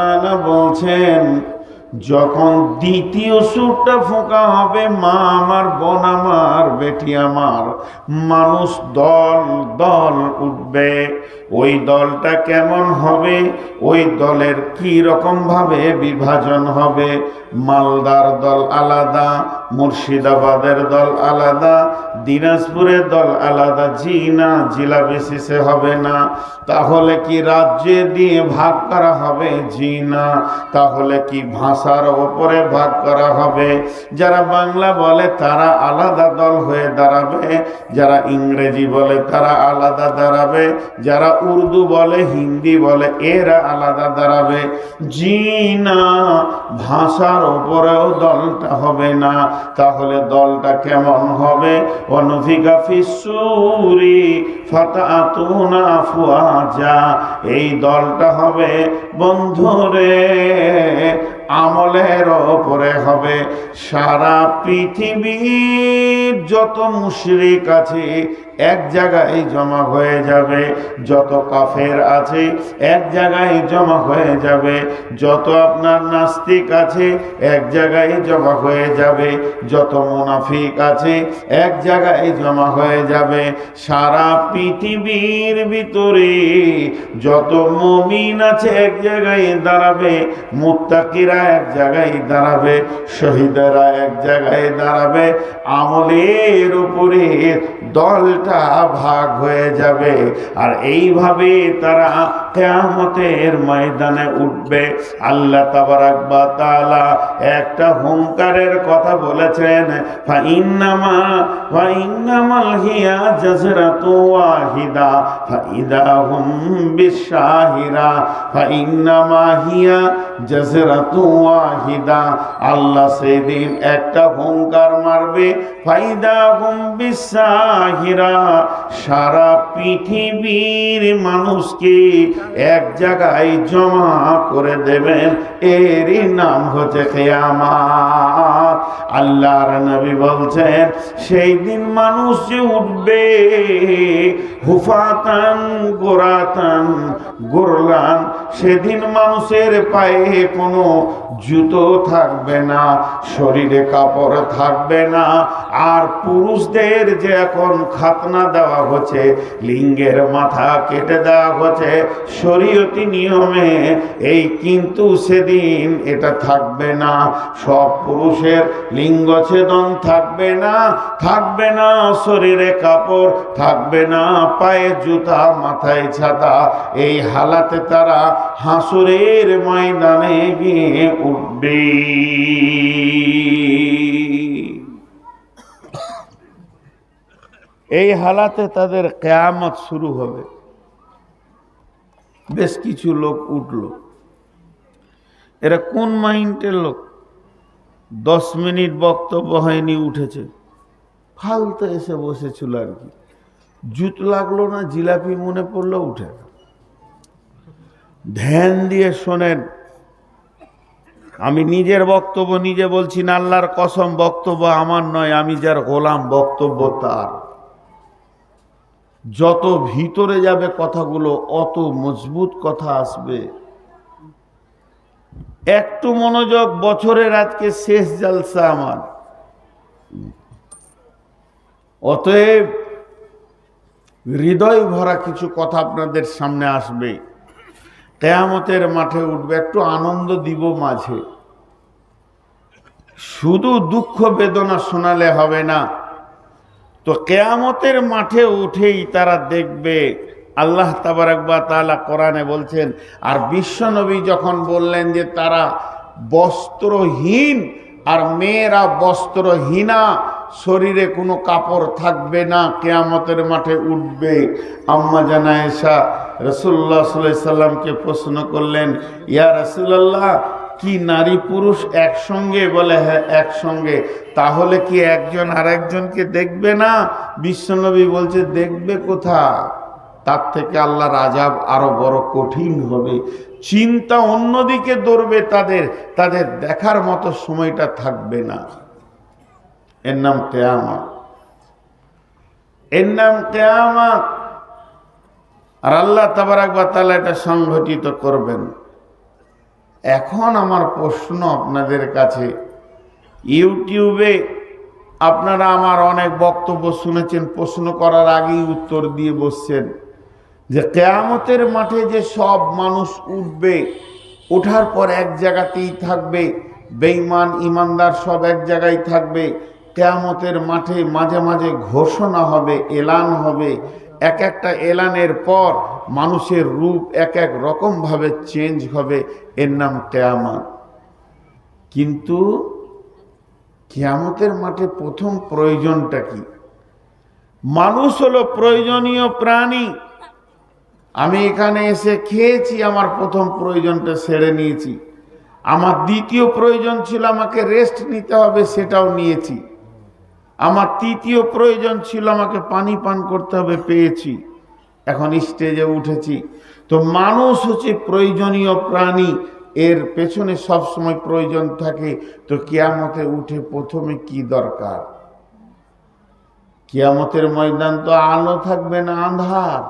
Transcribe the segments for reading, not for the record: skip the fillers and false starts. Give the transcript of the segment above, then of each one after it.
তাআলা বলছেন, যখন দ্বিতীয় সুরটা ফোঁকা হবে, মা আমার, বোন আমার, বেটি আমার, মানুষ দল দল উঠবে। ওই দলটা কেমন হবে? ওই দলের কি রকম ভাবে বিভাজন হবে? মালদার দল আলাদা, মুর্শিদাবাদের দল আলাদা, দিনাজপুরের দল আলাদা। জি না, জেলা বেসিসে হবে না। তাহলে কি রাজ্যে দিয়ে ভাগ করা হবে? জি না। তাহলে কি ভাষার ওপরে ভাগ করা হবে? যারা বাংলা বলে তারা আলাদা দল হয়ে দাঁড়াবে, যারা ইংরেজি বলে তারা আলাদা দাঁড়াবে, যারা উর্দু বলে, হিন্দি বলে, এরা আলাদা দাঁড়াবে। জি না, ভাষার ওপরেও দলটা হবে না। তাহলে দলটা কেমন হবে? ওয়ানুফিকা ফিস-সূরি ফাতাতুনা আফওয়াজা। এই দলটা হবে বন্ধুরে আমলের ওপরে হবে। সারা পৃথিবীর যত মুশরিক আছে এক জায়গায় জমা হয়ে যাবে, যত কাফের আছে এক জায়গায় জমা হয়ে যাবে, যত আপনার নাস্তিক আছে এক জায়গায় জমা হয়ে যাবে, যত মুনাফিক আছে এক জায়গায় জমা হয়ে যাবে। সারা পৃথিবীর ভিতরে যত মুমিন আছে এক জায়গায় দাঁড়াবে, মুত্তাকিরা এক জায়গায় দাঁড়াবে, শহীদেরা এক জায়গায় দাঁড়াবে। আমলের উপরে দলটা ভাগ হয়ে যাবে। আর এইভাবে তারা কিয়ামতের ময়দানে উঠবে। আল্লাহ তাবারাক ওয়া তাআলা একটা হুঙ্কারের কথা বলেছেন, ফাইন্নামাল হিয়া জাজরাতু ওয়াহিদা ফাইদা হুম বিশাহিরা। ফাইন্নামা হিয়া জাজরাতু ওয়াহিদা। আল্লাহ সেদিন একটা হুঙ্কার মারবে, ফাইদা হুম বিশাহিরা। সারা পৃথিবীর মানুষকে এক জায়গায় জমা করে দেবেন। এরই নাম হচ্ছে কিয়ামত। আল্লাহর নবী বলছেন, সেই দিন মানুষ যে উঠবে হুফাতান গোরাতান গোরলান। সেদিন মানুষের পায়ে কোনো জুতো থাকবে না, শরীরে কাপড় থাকবে না। আর পুরুষদের যে এখন খাতনা দেওয়া হচ্ছে, লিঙ্গের মাথা কেটে দেওয়া হচ্ছে শরীয়তি নিয়মে, এই কিন্তু সেদিন এটা থাকবে না। সব পুরুষের লিঙ্গছেদন থাকবে না, থাকবে না শরীরে কাপড়, থাকবে না পায়ে জুতা, মাথায় ছাতা। এই হালাতে তারা হাসরের ময়দানে গিয়ে উঠবে। এই হালাতে তাদের কিয়ামত শুরু হবে। বেশ কিছু লোক উঠল, এরা কোন মাইন্ডের লোক? 10 মিনিট বক্তব্য হয়নি উঠেছে, ফালতু এসে বসেছিল আর কি। জুত লাগলো না, জিলাপি মনে পড়লো, উঠে। ধ্যান দিয়ে শোনেন, আমি নিজের বক্তব্য নিজে বলছি না, আল্লাহর কসম, বক্তব্য আমার নয়, আমি যার গোলাম বক্তব্য তার। যত ভিতরে যাবে কথাগুলো অত মজবুত কথা আসবে। একটু মনোযোগ, বছরের আজকে শেষ জলসা আমার, অতএব হৃদয় ভরা কিছু কথা আপনাদের সামনে আসবে। কিয়ামতের মাঠে উঠবে, একটু আনন্দ দিব মাঝে, শুধু দুঃখ বেদনা শোনালে হবে না। তো কিয়ামতের মাঠে উঠেই তারা দেখবে, আল্লাহ তাবারাক ওয়া তাআলা কোরআনে বলছেন। আর বিশ্বনবী যখন বললেন যে তারা বস্ত্রহীন আর মেয়েরা বস্ত্রহীনা, শরীরে কোনো কাপড় থাকবে না, কিয়ামতের মাঠে উঠবে, আম্মা জান আয়েশা রাসূলুল্লাহ সাল্লাল্লাহু আলাইহি সাল্লামকে প্রশ্ন করলেন, ইয়া রাসূলুল্লাহ, কি নারী পুরুষ একসঙ্গে? বলে হ্যাঁ একসঙ্গে। তাহলে কি একজন আরেকজনকে দেখবে না? বিশ্বনবী বলছে, দেখবে কোথা? তার থেকে আল্লাহর আযাব আরো বড় কঠিন হবে। চিন্তা অন্যদিকে দৌড়বে, তাদের দেখার মতো সময়টা থাকবে না। এর নাম কিয়ামত, এর নাম কিয়ামত। আর আল্লাহ তাবারাক ওয়া তাআলা এটা সংঘটিত করবেন। এখন আমার প্রশ্ন আপনাদের কাছে, ইউটিউবে আপনারা আমার অনেক বক্তব্য শুনেছেন, প্রশ্ন করার আগেই উত্তর দিয়ে বসছেন যে কিয়ামতের মাঠে যে সব মানুষ উঠবে, ওঠার পর এক জায়গাতেই থাকবে, বেঈমান ইমানদার সব এক জায়গায় থাকবে। কিয়ামতের মাঠে মাঝে মাঝে ঘোষণা হবে, এলান হবে, এক একটা এলানের পর মানুষের রূপ এক এক রকমভাবে চেঞ্জ হবে, এর নাম কিয়ামত। কিন্তু কিয়ামতের মাঠে প্রথম প্রয়োজনটা কি? মানুষ হলো প্রয়োজনীয় প্রাণী। আমি এখানে এসে খেয়েছি, আমার প্রথম প্রয়োজনটা সেরে নিয়েছি। আমার দ্বিতীয় প্রয়োজন ছিল আমাকে রেস্ট নিতে হবে, সেটাও নিয়েছি। আমার তৃতীয় প্রয়োজন ছিল আমাকে পানি পান করতে হবে, পেয়েছি। এখন স্টেজে উঠেছি। তো মানুষ হচ্ছে প্রয়োজনীয় প্রাণী, এর পেছনে সব সময় প্রয়োজন থাকে। তো কিয়ামতে উঠে প্রথমে কি দরকার? কিয়ামতের ময়দান তো আলো থাকবে না, আন্ধার।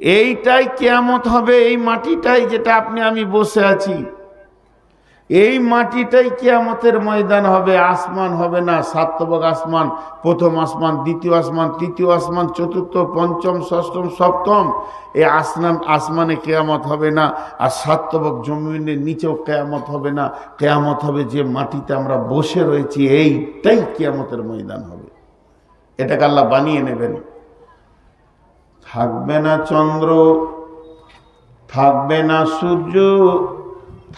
এইটাই কিয়ামত হবে। এই মাটিটাই, যেটা আপনি আমি বসে আছি, এই মাটিটাই কিয়ামতের ময়দান হবে। আসমান হবে না, সাতবক আসমান, প্রথম আসমান, দ্বিতীয় আসমান, তৃতীয় আসমান, চতুর্থ, পঞ্চম, ষষ্ঠম, সপ্তম, এই আসমানে কিয়ামত হবে না। আর সাতবক জমিনের নিচেও কিয়ামত হবে না। কিয়ামত হবে যে মাটিতে আমরা বসে রয়েছি, এইটাই কিয়ামতের ময়দান হবে। এটাকে আল্লাহ বানিয়ে নেবেন। থাকবে না চন্দ্র, থাকবে না সূর্য,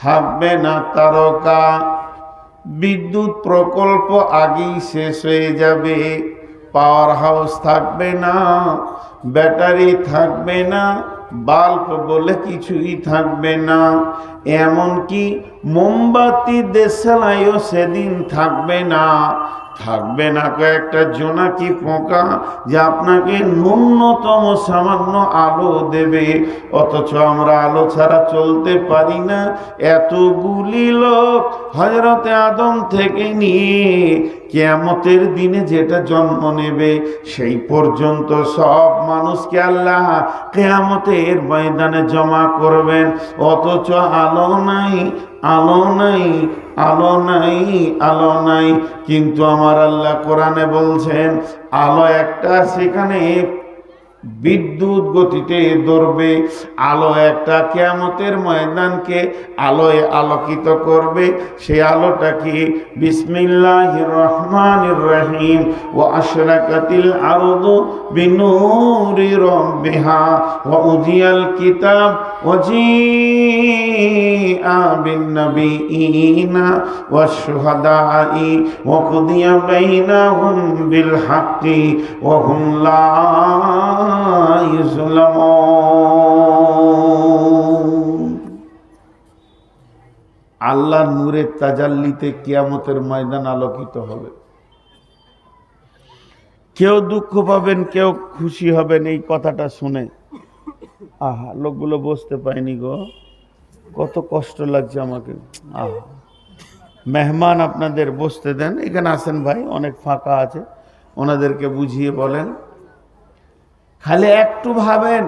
থাকবে না তারকা, বিদ্যুৎ প্রকল্প আগেই শেষ হয়ে যাবে, পাওয়ার হাউস থাকবে না, ব্যাটারি থাকবে না, বাল্ব বলে কিছুই থাকবে না, এমনকি মোমবাতি দেশালাইও সেদিন থাকবে না। থাকবে না কয়েকটা জোনাকি পোকা যে আপনাকে ন্যূনতম সামান্য আলো দেবে, অথচ আমরা আলো ছাড়া চলতে পারি না। এতগুলি লোক হযরতে আদম থেকে নিয়ে কিয়ামতের দিনে যেটা জন্ম নেবে, সেই পর্যন্ত সব মানুষকে আল্লাহ কিয়ামতের ময়দানে জমা করবেন। অথচ আলো নাই, আলো নাই, আলো নাই, আলো নাই। কিন্তু আমার আল্লাহ কোরআনে বলছেন আলো একটা, সেখানে বিদ্যুৎ গতিতে দৌড়বে। আলো একটা কিয়ামতের ময়দানকে আলোয় আলোকিত করবে। সেই আলোটা কি? বিসমিল্লাহির রহমানির রহিম। ওয়া আশরাকাতিল আরদু বিনূরি রাব্বিহা ওয়া উযিয়াল কিতাব ওয়া জিআ বিন নাবিয়িনা ওয়াশ শুহাদাই ওয়া কুদিয়া বাইনাহুম বিল হাক্কি ওয়া হুম লা আল্লাহ নূরের তাজাল্লিতে কিয়ামতের ময়দান আলোকিত হবে। কেউ দুঃখ পাবেন, কেউ খুশি হবেন। এই কথাটা শুনে আহা, লোকগুলো বসতে পায়নি গো, কত কষ্ট লাগছে আমাকে। আহা, মেহমান আপনাদের বসতে দেন, এখানে আসেন ভাই, অনেক ফাঁকা আছে, ওনাদেরকে বুঝিয়ে বলেন। খালি একটু ভাবেন,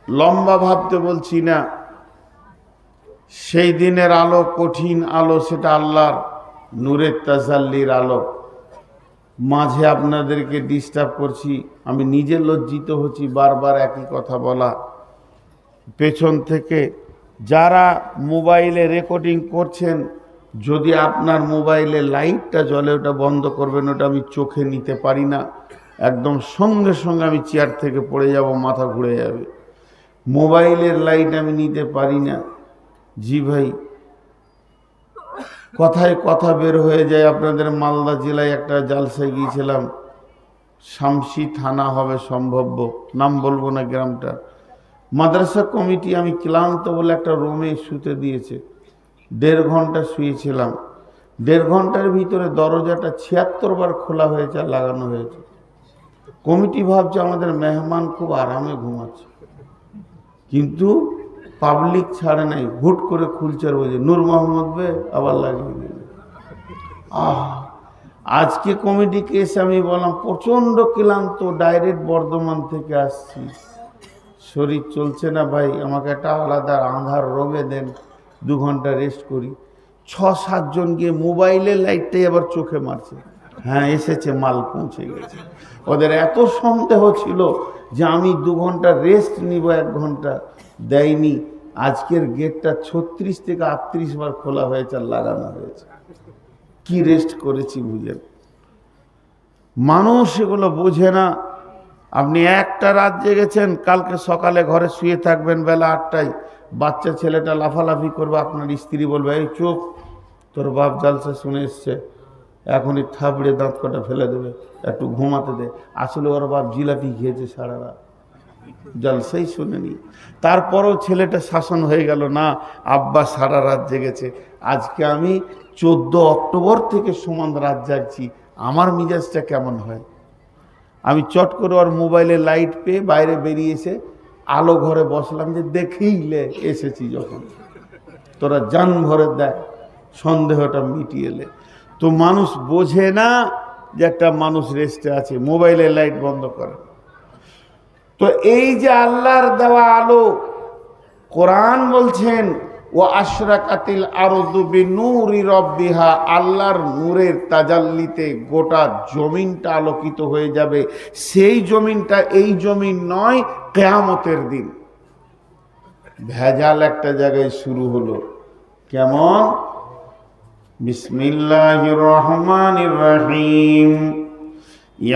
লম্বা ভাবতে বলছি না। সেই দিনের আলো কঠিন আলো, সেটা আল্লাহর নূরের তাজাল্লির আলো। মাঝে আপনাদেরকে ডিস্টার্ব করছি, আমি নিজে লজ্জিত হচ্ছি বারবার একই কথা বলা। পেছন থেকে যারা মোবাইলে রেকর্ডিং করছেন, যদি আপনার মোবাইলে লাইটটা জ্বলে, ওটা বন্ধ করবেন। ওটা আমি চোখে নিতে পারি না, একদম সঙ্গে সঙ্গে আমি চেয়ার থেকে পড়ে যাব, মাথা ঘুরে যাবে। মোবাইলের লাইট আমি নিতে পারি না। জি ভাই, কথায় কথা বের হয়ে যায়। আপনাদের মালদা জেলায় একটা জালসায় গিয়েছিলাম, শামসি থানা হবে সম্ভব্য, নাম বলবো না গ্রামটা। মাদ্রাসা কমিটি আমি ক্লান্ত বলে একটা রুমে শুতে দিয়েছে। 1.5 ঘন্টা শুয়েছিলাম। 1.5 ঘন্টার ভিতরে দরজাটা 76 বার খোলা হয়েছে আর লাগানো হয়েছে। কমিটি ভাবছে আমাদের মেহমান খুব আরামে ঘুমাচ্ছে, কিন্তু পাবলিক ছাড়ে নাই, হুট করে খুলছে আর বলছে নূর মোহাম্মদ বে, আবার লাগিয়ে দিল। আজকে কমিটিকে এসে আমি বললাম প্রচন্ড ক্লান্ত, ডাইরেক্ট বর্ধমান থেকে আসছি, শরীর চলছে না ভাই, আমাকে একটা আলাদা আঁধার রোগে দেন। 2 ঘন্টা রেস্ট করি। 6-7 জন গিয়ে মোবাইলের লাইটটাই আবার চোখে মারছে, হ্যাঁ এসেছে, মাল পৌঁছে গেছে। ওদের এত সন্দেহ ছিল যে আমি 2 ঘন্টা রেস্ট নিব, 1 ঘন্টা দেয়নি। আজকের গেটটা 36 থেকে 38 বার খোলা হয়েছে আর লাগানো হয়েছে। কি রেস্ট করেছি বুঝেন? মানুষ এগুলো বোঝে না। আপনি একটা রাত জেগেছেন, কালকে সকালে ঘরে শুয়ে থাকবেন বেলা 8টায়, বাচ্চা ছেলেটা লাফালাফি করবে, আপনার স্ত্রী বলবে এই চুপ, তোর বাপ জালসা শুনে এসছে, এখনই থাবড়ে দাঁত কটা ফেলে দেবে, একটু ঘুমাতে দে। আসলে ওর বাপ জিলাপি খেয়েছে সারা রাত, জলসাই শুনেনি। তারপরও ছেলেটা শাসন হয়ে গেল, না আব্বা সারা রাত জেগেছে। আজকে আমি 14 অক্টোবর থেকে সমান রাত জাগছি, আমার মিজাজটা কেমন হয়? আমি চট করে ওর মোবাইলে লাইট পেয়ে বাইরে বেরিয়ে এসে আলো ঘরে বসলাম, যে দেখেইলে এসেছি যখন, তোরা জান ভরে দেখ, সন্দেহটা মিটিয়েলে। তো মানুষ বোঝে না যে একটা মানুষ রেস্টে আছে, মোবাইলে লাইট বন্ধ করে। তো এই যে আল্লাহর দেওয়া আলো, কোরআন বলছেন ও আশরাকাতিল আরদু বিনূরি রাব্বিহা, আল্লাহর নূরের তাজাল্লিতে গোটা জমিনটা আলোকিত হয়ে যাবে। সেই জমিনটা এই জমিন নয়, কিয়ামতের দিন। ভেজাল একটা জায়গায় শুরু হলো, কেমন? বিসমিল্লাহির রহমানির রহিম।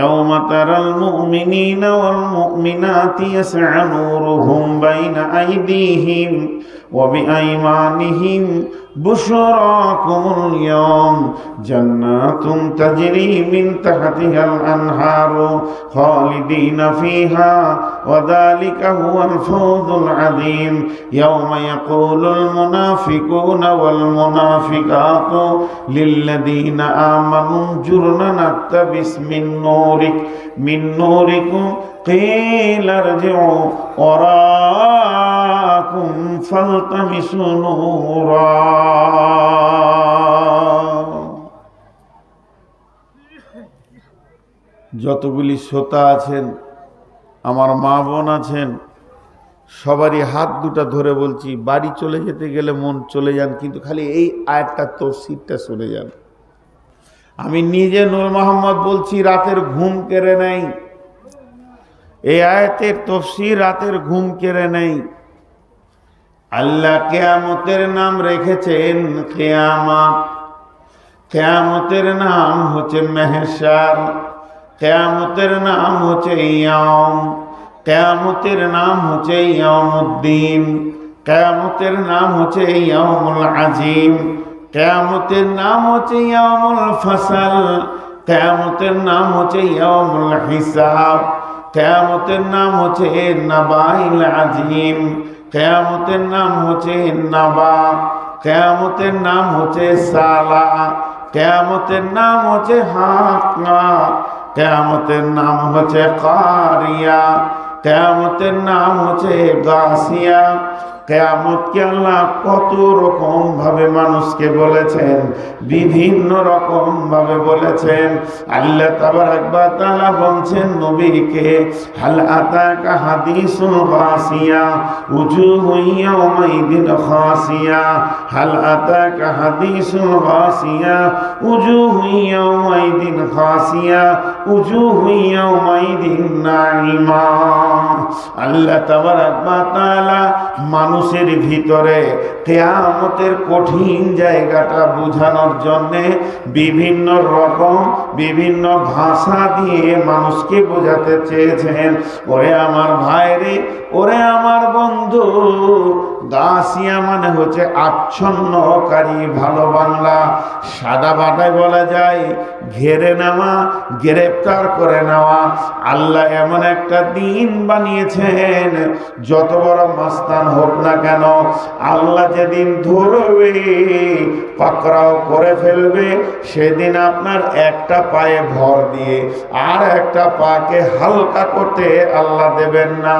يوم ترى المؤمنين والمؤمنات يسعى نورهم بين أيديهم وبأيمانهم بشراكم اليوم جنات تجري من تحتها الأنهار خالدين فيها وذلك هو الفوز العظيم يوم يقول المنافقون والمنافقات للذين آمنوا انظرنا نقتبس من نوركم قيل ارجعوا وراءكم فالتمسوا نورا। যতগুলি শ্রোতা আছেন, আমার মা বোন আছেন, সবারই হাত দুটা ধরে বলছি, বাড়ি চলে যেতে গেলে মন চলে যান, কিন্তু খালি এই আয়াতটা তফসিরটা শুনে যান। আমি নিজে নূর মোহাম্মদ বলছি, রাতের ঘুম কেড়ে নেই। এই আয়াতের তফসির রাতের ঘুম কেড়ে নেই। আল্লাহ কিয়ামতের নাম রেখেছেন কিয়ামত। কিয়ামতের নাম হচ্ছে মেহশার, কিয়ামতের নাম হচ্ছে ইয়াউম, কিয়ামতের নাম হচ্ছে ইয়াউমুদ্দিন, কিয়ামতের নাম হচ্ছে ইয়াউমুল আজিম, কিয়ামতের নাম হচ্ছে ইয়াউমুল ফাসল, কিয়ামতের নাম হচ্ছে ইয়াউমুল হিসাব, কিয়ামতের নাম হচ্ছে নাবাইল আজিম, কিয়ামতের নাম হচ্ছে নাবা, কিয়ামতের নাম হচ্ছে সালা, কিয়ামতের নাম হচ্ছে হাক্কা, কিয়ামতের নাম হচ্ছে কারিয়া, কিয়ামতের নাম হচ্ছে গাসিয়া। কিয়ামতকে আল্লাহ কত রকম ভাবে মানুষকে বলেছেন, বিভিন্ন রকম ভাবে বলেছেন। আল্লাহ তাবারাক ওয়া তাআলা বলছেন নবীকে, হাল আতাকা হাদিসুল গাসিয়া উজুহু ইয়াওমাইদিন খাসিয়া, হাল আতাকা হাদিসুল গাসিয়া উজুহু ইয়াওমাইদিন খাসিয়া উজুহু ইয়াওমাইদিন নাঈমা। আল্লাহ তাবারাক ওয়া তাআলা মানুষের ভিতরে কিয়ামতের কঠিন জায়গাটা বোঝানোর জন্যে বিভিন্ন রকম বিভিন্ন ভাষা দিয়ে মানুষকে বোঝাতে চেয়েছেন। ওরে আমার ভাইরে, ওরে আমার বন্ধু, গাসিয়া মানে হচ্ছে আচ্ছন্নকারী, ভালো বাংলা। সাদা বাটায় বলা যায় ঘেরে নেওয়া, গ্রেফতার করে নেওয়া। আল্লাহ এমন একটা দিন বানিয়েছেন, যত বড় মাস্তান হোক না কেন, আল্লাহ যেদিন ধরবে, পাকড়াও করে ফেলবে, সেদিন আপনার একটা পায়ে ভর দিয়ে আর একটা পাকে হালকা করতে আল্লাহ দেবেন না।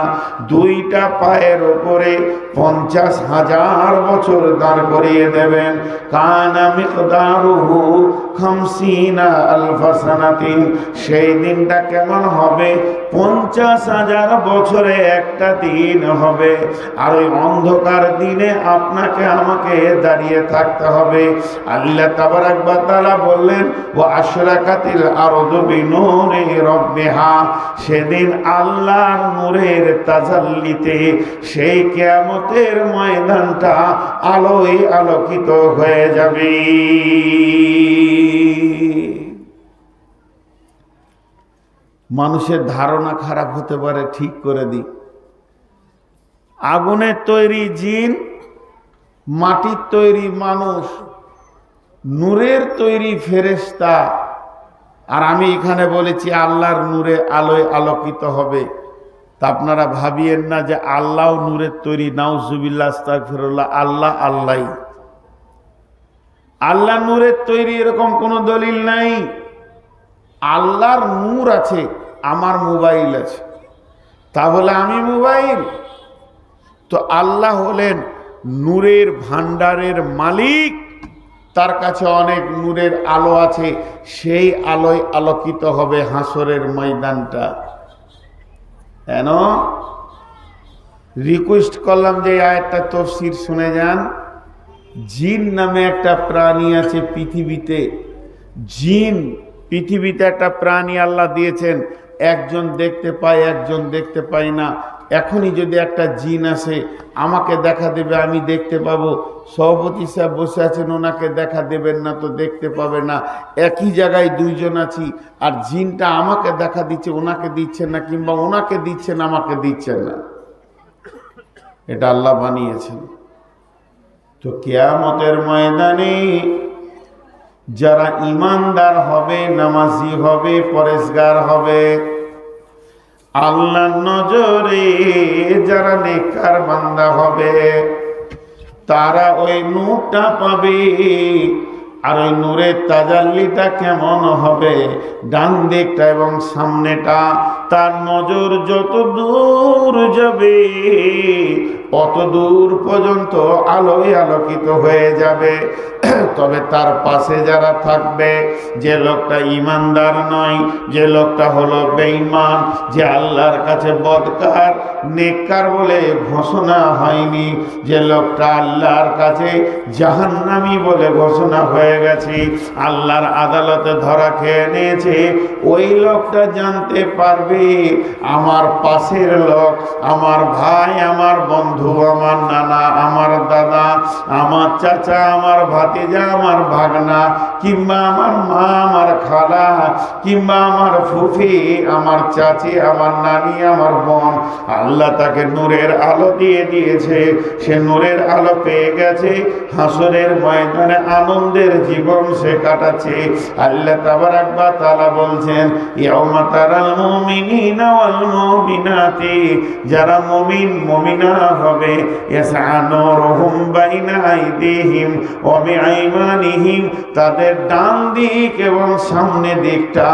দুইটা পায়ের উপরে 50,000 বছর দাঁড় করিয়ে দেবেন। কানা মিকদারুহু 50 আলফা সানাতিন, সেই দিনটা কেমন হবে? 50,000 বছরে একটা দিন হবে। আর ওই অন্ধকার দিনে আপনাকে আমাকে দাঁড়িয়ে থাকতে হবে। আল্লাহ তাবারাক ওয়া তাআলা বললেন, ওয়া আশরাকাতিল আরদু বিনূরি রাব্বিহা, সেদিন আল্লাহর নূরের তাজাল্লিতে সেই কিয়ামতের ময়দানটা আলোয় আলোকিত হয়ে যাবে। মানুষের ধারণা খারাপ হতে পারে, ঠিক করে দিই। আগুনের তৈরি জিন, মাটির তৈরি মানুষ, নূরের তৈরি ফেরেশতা, আর আমি এখানে বলেছি আল্লাহর নূরে আলোয় আলোকিত হবে। তা আপনারা ভাবিয়েন না যে আল্লাহ নূরের তৈরি, নাউজুবিল্লাহ আস্তাগফিরুল্লাহ, আল্লাহ আল্লাহ। আল্লাহ নূরের তৈরি এরকম কোনো দলিল নাই। আল্লাহর নূর আছে, আমার মোবাইল আছে, তা বলে আমি মোবাইল? তো আল্লাহ হলেন নূরের ভান্ডারের মালিক, তার কাছে অনেক নূরের আলো আছে, সেই আলোয় আলোকিত হবে হাসরের ময়দানটা। কেন রিকোয়েস্ট করলাম যে আয়াতটা তাফসীর শুনে যান। জিন নামে একটা প্রাণী আছে পৃথিবীতে। জিন পৃথিবীতে একটা প্রাণী আল্লাহ দিয়েছেন, একজন দেখতে পায়, একজন দেখতে পায় না। এখনই যদি একটা জিন আসে আমাকে দেখা দেবে, আমি দেখতে পাবো। সভাপতি সাহেব বসে আছেন, ওনাকে দেখা দেবেন না তো দেখতে পাবে না। একই জায়গায় দুইজন আছি, আর জিনটা আমাকে দেখা দিচ্ছে, ওনাকে দিচ্ছেন না, কিংবা ওনাকে দিচ্ছেন আমাকে দিচ্ছেন না। এটা আল্লাহ বানিয়েছেন। তো কিয়ামতের ময়দানে যারা ইমানদার হবে, নামাজি হবে, পরেশগার হবে, আল্লাহর নজরে যারা নেককার বান্দা হবে, তারা ওই নূরটা পাবে। আর ওই নূরের তাজাল্লিটা কেমন হবে? ডান দিকটা এবং সামনেটা, তার নজর যত দূর যাবে অত দূর পর্যন্ত আলোয় আলোকিত হয়ে যাবে। তবে তার পাশে যারা থাকবে, যে লোকটা ইমানদার নয়, যে লোকটা হলো বেঈমান, যে আল্লাহর কাছে বদকার, নেককার বলে ঘোষণা হয়নি, যে লোকটা আল্লাহর কাছে জাহান্নামী বলে ঘোষণা হয়ে গেছে, আল্লাহর আদালতে ধরা খেয়ে নিয়েছে, ওই লোকটা জানতে পারবে আমার পাশের লোক, আমার ভাই, আমার বন্ধু, আমার নানা, আমার দাদা, আমার চাচা, আমার ভাতিজা, আমার ভাগনা, কিংবা আমার মা, আমার খালা, কিংবা আমার ফুফি, আমার চাচি, আমার নানি, আমার বোন, আল্লাহ তাকে নূরের আলো দিয়ে দিয়েছে। সে নূরের আলো পেয়ে গেছে, হাসরের ময়দানে আনন্দের জীবন সে কাটাচ্ছে। আল্লাহ তাবারাক ওয়া তাআলা বলছেন, ইয়াউমা তারাল মুমিনিনা ওয়াল মুমিনাতি, যারা মুমিন মুমিনা হবে, ইয়াসআ নূরুহুম বাইনা আইদিহিম ওয়া বিআইমানিহিম, তাদের ডান দিক এবং সামনে দিকটা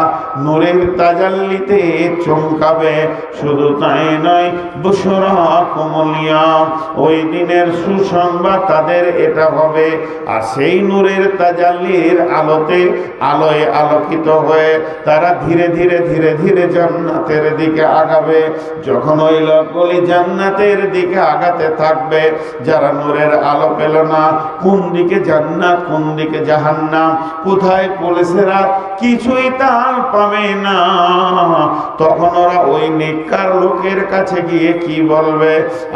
নূরের তাজাল্লিতে চমকাবে। শুধু তাই নয়, বুশরাকুমুল ইয়াম, ওই দিনের সুসংবাদ তাদের এটা হবে। আর সেই নূরের তাজাল্লির আলোতে আলোয় আলোকিত হয়ে তারা ধীরে ধীরে ধীরে ধীরে জান্নাতের দিকে আগাবে। যখন ওই লোকগুলি জান্নাতের দিকে আগাতে থাকবে, যারা নূরের আলো পেল না, কোন দিকে জান্নাত কোন দিকে জাহান্নাম, কোথায় পুলিশেরা, কিছুই তার পাবে না। তখন ওরা ওই নেককার লোকের কাছে গিয়ে কি বলবে?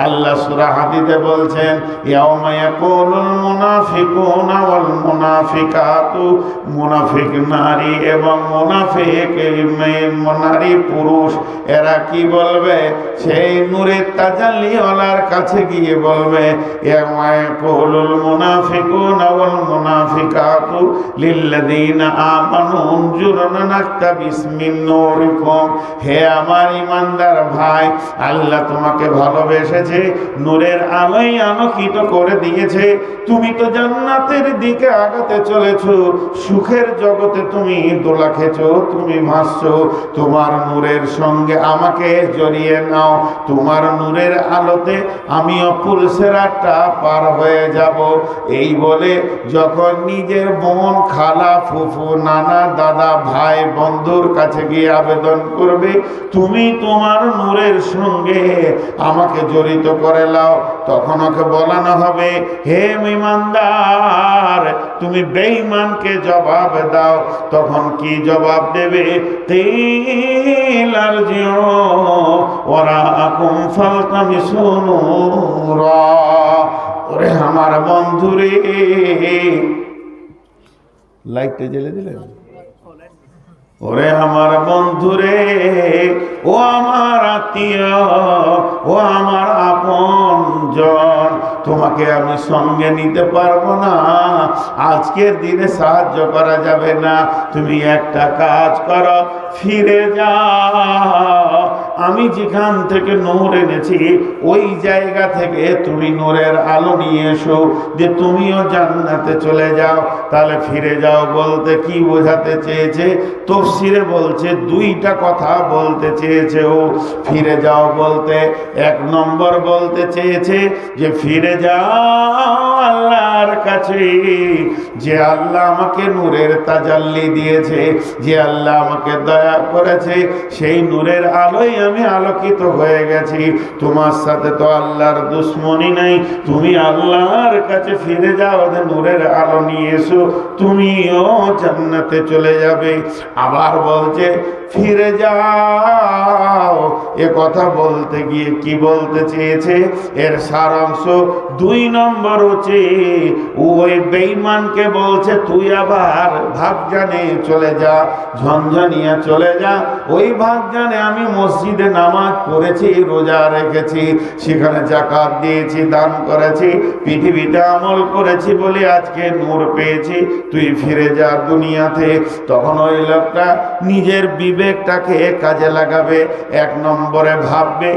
আল্লাহ সূরা হাদীদে বলছেন, ইয়াউমা ইয়াকুলুল মুনাফিকুনা ওয়াল মুনাফিকাতু, মুনাফিক নারী এবং মুনাফিক নারী পুরুষ, এরা কি বলবে? সেই নূরের তাজাল্লিওয়ালার কাছে গিয়ে বলবে, ইয়াউমা ইয়াকুলুল মুনাফিকুনা ওয়াল মুনাফিকাতু লিল্লাযীনা আমানু উনজুরনা নাকতাবিস মিন নূরিকুম, হে আমার ইমানদার ভাই, আল্লাহ তোমাকে ভালোবেসেছে, নূরের আলোয় আলোকিত করে দিয়েছে, তুমি তো জান্নাতের দিকে আগাতে চলেছো, সুখের জগতে তুমি দোলা খেছো, তুমি ভাসছো, তোমার নূরের সঙ্গে আমাকে জড়িয়ে নাও, তোমার নূরের আলোতে আমিও পুলসেরাটা পার হয়ে হয়ে যাব। এই বলে যখন নিজের বোন, খালা, ফুফু, নানা, দাদা, ভাই, বন্ধুর কাছে গিয়ে আবেদন করবে, তুমি তোমার নূরের সঙ্গে আমাকে জড়িত করে লাও, তখন ওকে বলানো হবে, হে ঈমানদার, তুমি বেঈমানকে জবাব দাও। তখন কি জবাব দেবে? কিল আরজিউ ওয়ারাআকুম ফালতামিসু নূরা। ওরে আমার বন্ধুরে, লাইটটা জ্বেলে দিলেন? ওরে আমার বন্ধুরে, ও আমার আত্মীয়, ও আমার আপনজন, তোমাকে আমি সঙ্গে নিতে পারবো না, আজকের দিনে সাহায্য করা যাবে না। তুমি একটা কাজ করো, ফিরে যাও, আমি যেখান থেকে নূর এনেছি ওই জায়গা থেকে তুমি নূরের আলো নিয়ে এসো, যে তুমিও জান্নাতে চলে যাও। তাহলে ফিরে যাও বলতে কি বোঝাতে চেয়েছে? তাফসীরে বলছে দুইটা কথা বলতে চেয়েছে ও। ফিরে যাও বলতে এক নম্বর বলতে চেয়েছে যে ফিরে যাও আল্লাহর কাছে, যে আল্লাহ আমাকে নূরের তাজাল্লি দিয়েছে, যে আল্লাহ আমাকে দয়া করেছে, সেই নূরের আলোয় আমি আলোকিত হয়ে গেছি। তোমার সাথে তো আল্লাহর দুশ্মনী নাই, তুমি আল্লাহর কাছে ফিরে যাও, নূরের আলো নিয়ে এসো, তুমিও জান্নাতে চলে যাবে। আবার বলছে ফিরে যাও, এ কথা বলতে গিয়ে কি বলতে চেয়েছে? এর সারাংশ দুই নম্বর হচ্ছে, ওই বেঈমানকে বলছে তুই আবার ভাগজানে চলে যা, ঝঞ্ঝানিয়া চলে যা। ওই ভাগজানে আমি মসজিদে নামাজ পড়েছি, রোজা রেখেছি, সেখানে যাকাত দিয়েছি, দান করেছি, পৃথিবীতে আমল করেছি বলে আজকে নূর পেয়েছি, তুই ফিরে যা দুনিয়াতে। তখন ওই লোকটা নিজের বিবেকটাকে কাজে লাগাবে, এক নম্বরে ভাববে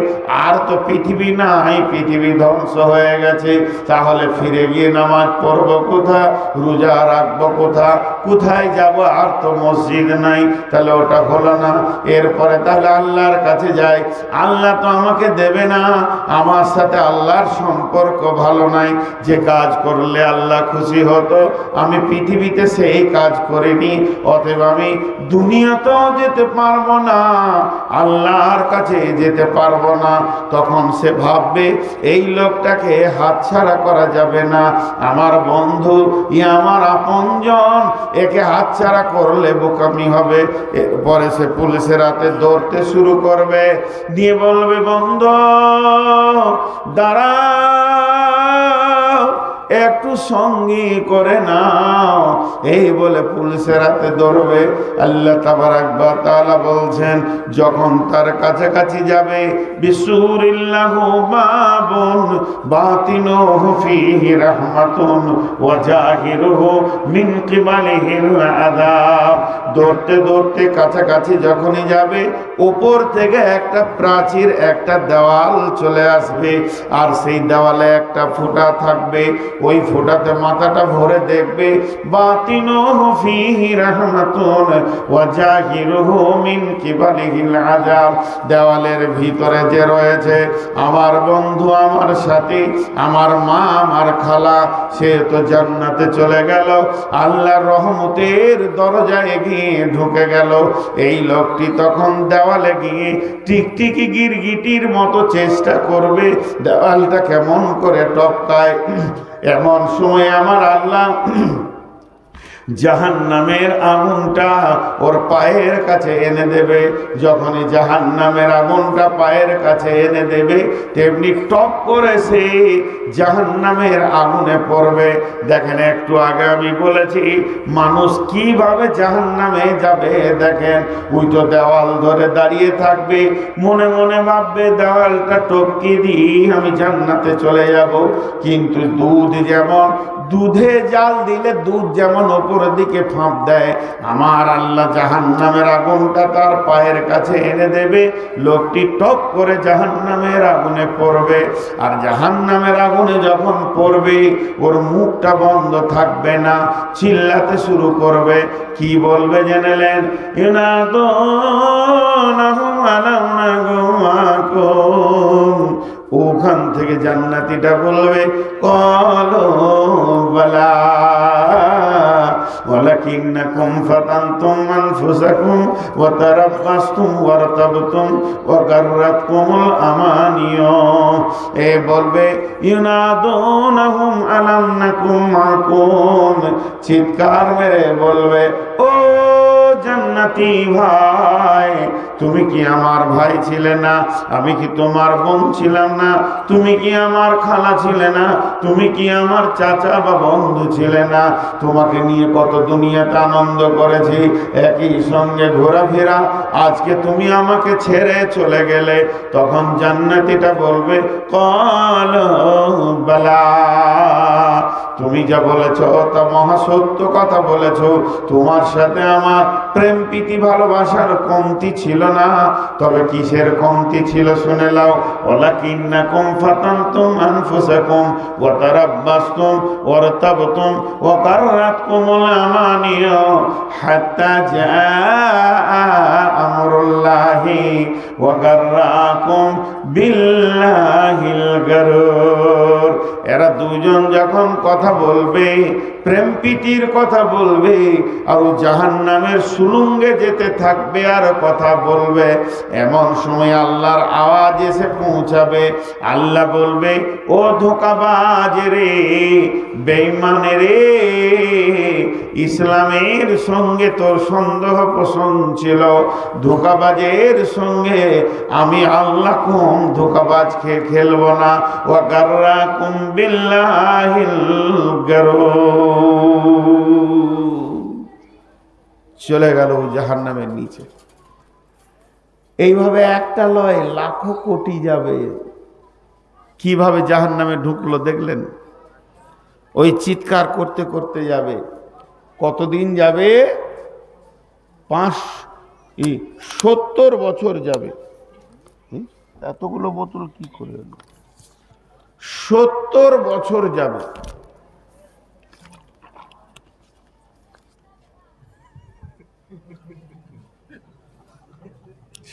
আর তো পৃথিবী নাই, পৃথিবী ধ্বংস হয়ে গেছে, তাহলে ফিরে গিয়ে নামাজ পড়বো কোথা, রোজা রাখবো কোথা, কোথায় যাব, আর তো মসজিদ নাই, তাহলে ওটা হলো না। এরপরে তাহলে আল্লাহর কাছে যাই, আল্লাহ তো আমাকে দেবে না, আমার সাথে আল্লাহর সম্পর্ক ভালো নাই, যে কাজ করলে আল্লাহ খুশি হতো আমি পৃথিবীতে সেই কাজ করিনি, অতএব আমি দুনিয়াতেও যেতে পারবো না, আল্লাহর কাছে যেতে পারবো না। তখন সে ভাববে এই লোকটাকে হাতছাড়া করা যাবে না, আমার বন্ধু, আমার আপনজন, একে হাতছাড়া করলে বোকামি হবে। এরপরে সে পুলিশের হাতে দৌড়তে শুরু করবে, দিয়ে বলবে বন্ধু দাঁড়াও, একটু সঙ্গী করে নাও, এই বলে পুলিশের হাতে ধরবে। আল্লাহ তাবারাক ওয়া তাআলা বলছেন যখন তার কাছাকাছি যাবে, বিসুরিল্লাহু বাবুন বাতিনুহু ফীহি রাহমাতুন ওয়া জাহিরুহু মিন কিবালিহিল আযাব। দৌড়তে দৌড়তে কাছাকাছি যখনই যাবে, উপর থেকে একটা প্রাচীর, একটা দেওয়াল চলে আসবে, আর সেই দেওয়ালে একটা ফুটা থাকবে, ওই ফোঁটাতে মাথাটা ভরে দেখবে, বাতিনুহু ফীহি রাহমাতুন ওয়া জাহিরুহু মিন কিবালিহিল আযাব। দেওয়ালের ভিতরে যে রয়েছে আমার বন্ধু, আমার সাথী, আমার মা, আমার খালা, সে তো জান্নাতে চলে গেল, আল্লাহর রহমতের দরজায় গিয়ে ঢুকে গেল। এই লোকটি তখন দেওয়ালে গিয়ে টিকটিকি গিরগিটির মতো চেষ্টা করবে দেওয়ালটা কেমন করে টপকায়। এমন সময় আমার আল্লাহ জাহান্নামের আগুনটা ওর পায়ের কাছে এনে দেবে। যখনই জাহান্নামের আগুনটা পায়ের কাছে এনে দেবে, তেমনি টপ করে সে জাহান্নামের আগুনে পড়বে। দেখেন একটু আগে আমি বলেছি মানুষ কিভাবে জাহান্নামে যাবে। দেখেন ওই তো দেওয়াল ধরে দাঁড়িয়ে থাকবে, মনে মনে ভাববে দেওয়ালটা টপকি দিই আমি জান্নাতে চলে যাব। কিন্তু দুধ যেমন, দুধে জাল দিলে দুধ যেমন ওপরের দিকে ফাঁপ দেয়, আমার আল্লাহ জাহান্নামের আগুনটা তার পায়ের কাছে এনে দেবে। লোকটি টপ করে জাহান্নামের আগুনে পড়বে। আর জাহান্নামের আগুনে যখন পড়বে, ওর মুখটা বন্ধ থাকবে না, চিল্লাতে শুরু করবে। কি বলবে জেনেলেন? ইনাদুনাহুম আলাম নাগুমাকুম ওখান থেকে জান্নাতীটা বলবে ক্বালু বালা ওয়ালাকিন্নাকুম ফাতানতুম আনফুসাকুম ওয়া তারাব্বাসতুম ওয়ারতাবতুম ওয়া গাররাতকুমুল আমানিয়ু। এ বলবে ইউনাদুনাহুম আলাম নাকুম মাকুম, চিৎকার মেরে বলবে ও জান্নাতি ভাই, তুমি কি আমার ভাই ছিলে না? আমি কি তোমার বোন ছিলাম না? তুমি কি আমার খালা ছিলে না? তুমি কি আমার চাচা বা বন্ধু ছিলে না? তোমাকে নিয়ে কত দুনিয়াতে আনন্দ করেছি, একই সঙ্গে ঘোরাফেরা, আজকে তুমি আমাকে ছেড়ে চলে গেলে। তখন জান্নাতীটা বলবে ক্বালু বালা, তুমি যা বলেছ তা মহাসত্য কথা বলেছ। তোমার সাথে আমার প্রেম প্রীতি ভালোবাসার কমতি ছিল না, তবে কিসের কমতি ছিল শুনে নাও। ওয়ালাকিন্নাকুম ফাতানতুম আনফুসাকুম ওয়া তারাব্বাসতুম ওয়ারতাবতুম ওয়া গাররাতকুমুল আমানিয়ু হাত্তা জাআ আমরুল্লাহি ওয়া গাররাকুম বিল্লাহিল গারুর। এরা দুজন যখন কথা বলবে, প্রেম প্রীতির কথা বলবে, আর জাহান্নামের সুলুঙ্গে যেতে থাকবে আর কথা বলবে, এমন সময় আল্লাহর আওয়াজ এসে পৌঁছাবে। আল্লাহ বলবে ও ধোঁকাবাজ রে, বেঈমান রে, ইসলামের সঙ্গে তোর সন্দেহ পোষণ ছিল, ধোঁকাবাজের সঙ্গে আমি আল্লাহ কম ধোঁকাবাজকে খেলব না। ওয়া গাররাকুম বিল্লাহিল গারুর। চলে গেল জাহান্নামের নিচে। এইভাবে একটা লয় লাখো কোটি যাবে। কিভাবে জাহান্নামে ঢুকলো দেখলেন? ওই চিৎকার করতে করতে যাবে। কতদিন যাবে? 70 বছর যাবে। এতগুলো বোতল কি করে হলো? 70 বছর যাবে।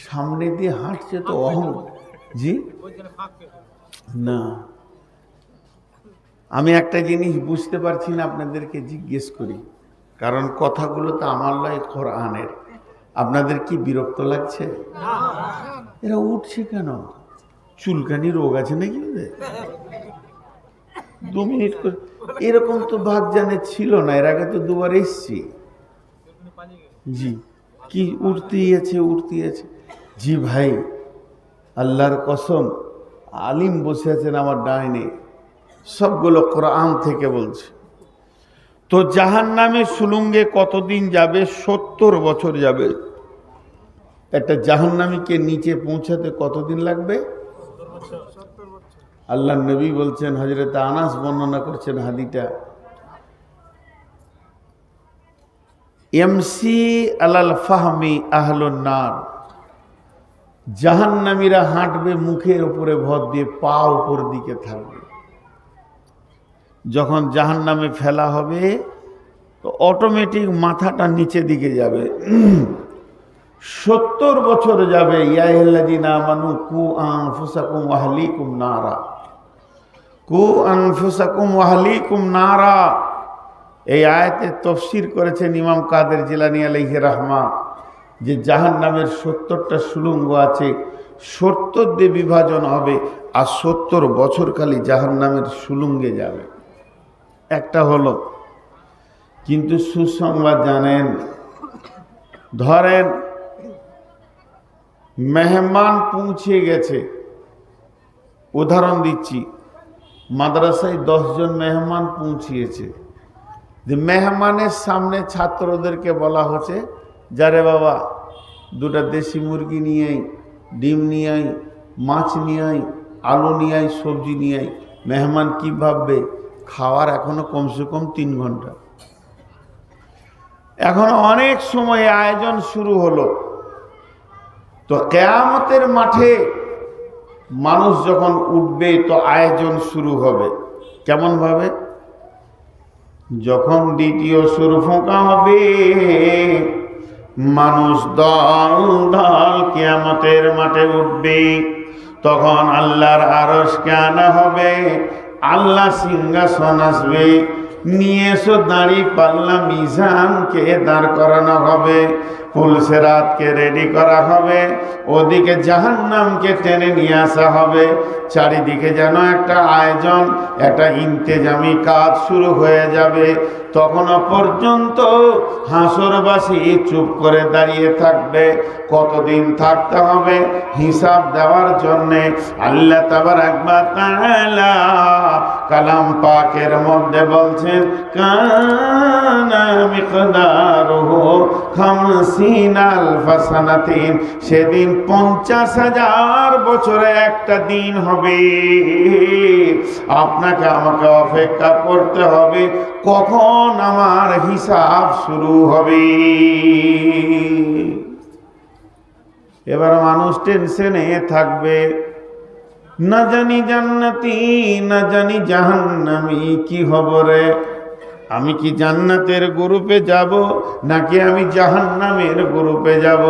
সামনে দিয়ে হাঁটছে তো অহং। জি না, আমি একটা জিনিস বুঝতে পারছি না, আপনাদেরকে জিজ্ঞেস করি, কারণ কথাগুলো তো আমার লয়, কোরআনের। আপনাদের কি বিরক্ত লাগছে? এরা উঠছে কেন? চুলকানি রোগ আছে নাকি? 2 মিনিট করে এরকম তো ভাগ জানে ছিল না, এর আগে তো 2বার এসছি। জি কি উঠতেই আছে, উঠতেই আছে। জি ভাই, আল্লাহর কসম, আলিম বসে আছেন আমার ডাইনে, সবগুলো কোরআন থেকে বলছে। তো জাহান্নামে সুলুঙ্গে কতদিন যাবে? 70 বছর যাবে। একটা জাহান্নামীকে নিচে পৌঁছাতে কতদিন লাগবে? আল্লাহ নবী বলছেন, হযরত আনাস বর্ণনা করছেন হাদিটা, এমসি আলাল ফাহমি আহলুন নার, জাহান্নামীরা হাঁটবে মুখের উপরে ভর দিয়ে, পা উপর দিকে থাকবে। যখন জাহান্নামে ফেলা হবে তো অটোমেটিক মাথাটা নিচে দিকে যাবে। 70 বছর যাবে। ইয়া আইয়ুহাল্লাযীনা আমানু কু আনফুসাকুম ওয়া আহলিকুম নারা, কু আনফুসাকুম ওয়া আহলিকুম নারা। এই আয়াতে তাফসীর করেছেন ইমাম কাদের জিলানী আলাইহি রাহমা, যে জাহান্নামের 70টা সুলুঙ্গ আছে, 70 দিয়ে বিভাজন হবে, আর 70 বছর খালি জাহান্নামের সুলুঙ্গে যাবে। একটা হলো, কিন্তু সুসংবাদ জানেন, ধরেন মেহমান পৌঁছে গেছে, উদাহরণ দিচ্ছি, মাদ্রাসায় 10 জন মেহমান পৌঁছিয়েছে, যে মেহমানের সামনে ছাত্রদেরকে বলা হচ্ছে, যারে বাবা 2টা দেশি মুরগি নিয়ে আই, ডিম নিয়ে আই, মাছ নিয়ে আই, আলু নিয়ে আই, সবজি নিয়ে আই। মেহমান কি ভাববে? খাওয়ার এখনো কমসে কম 3 ঘন্টা, এখনো অনেক সময় আয়োজন শুরু হলো। তো কিয়ামতের মাঠে মানুষ যখন উঠবে তো আয়োজন শুরু হবে কেমন ভাবে? যখন দ্বিতীয় সুর ফোঁকা হবে, মানুষ দল দল কিয়ামতের মাঠে উঠবে। তখন আল্লাহর আরশকে আনা হবে, আল্লাহ সিংহাসন আসবে, নিয়ে এসো দাঁড়ি পাল্লা মিজানকে দাঁড় করানো হবে, পুলসেরাতকে রেডি করা হবে, ওদিকে জাহান্নামকে টেনে নিয়ে আসা হবে। চারিদিকে যেন একটা আয়োজন, একটা ইন্তেজামি কাজ শুরু হয়ে যাবে। তখনও পর্যন্ত হাসরবাসী চুপ করে দাঁড়িয়ে থাকবে। কতদিন থাকতে হবে? হিসাব দেওয়ার জন্যে আল্লাহ তাবারাক ওয়া তাআলা কালাম পাকের মধ্যে বলছেন, কানা মিকদারুহু 50 আলফা সানাতিন, সেদিন 50,000 বছরে একটা দিন হবে। আপনাকে আমাকে অপেক্ষা করতে হবে কখন আমার হিসাব শুরু হবে। এবার মানুষ টেনশনে থাকবে, না জানি জান্নাতি না জানি জাহান্নামী কি হবে রে, আমি কি জান্নাতের গ্রুপে যাব নাকি আমি জাহান্নামের গ্রুপে যাব?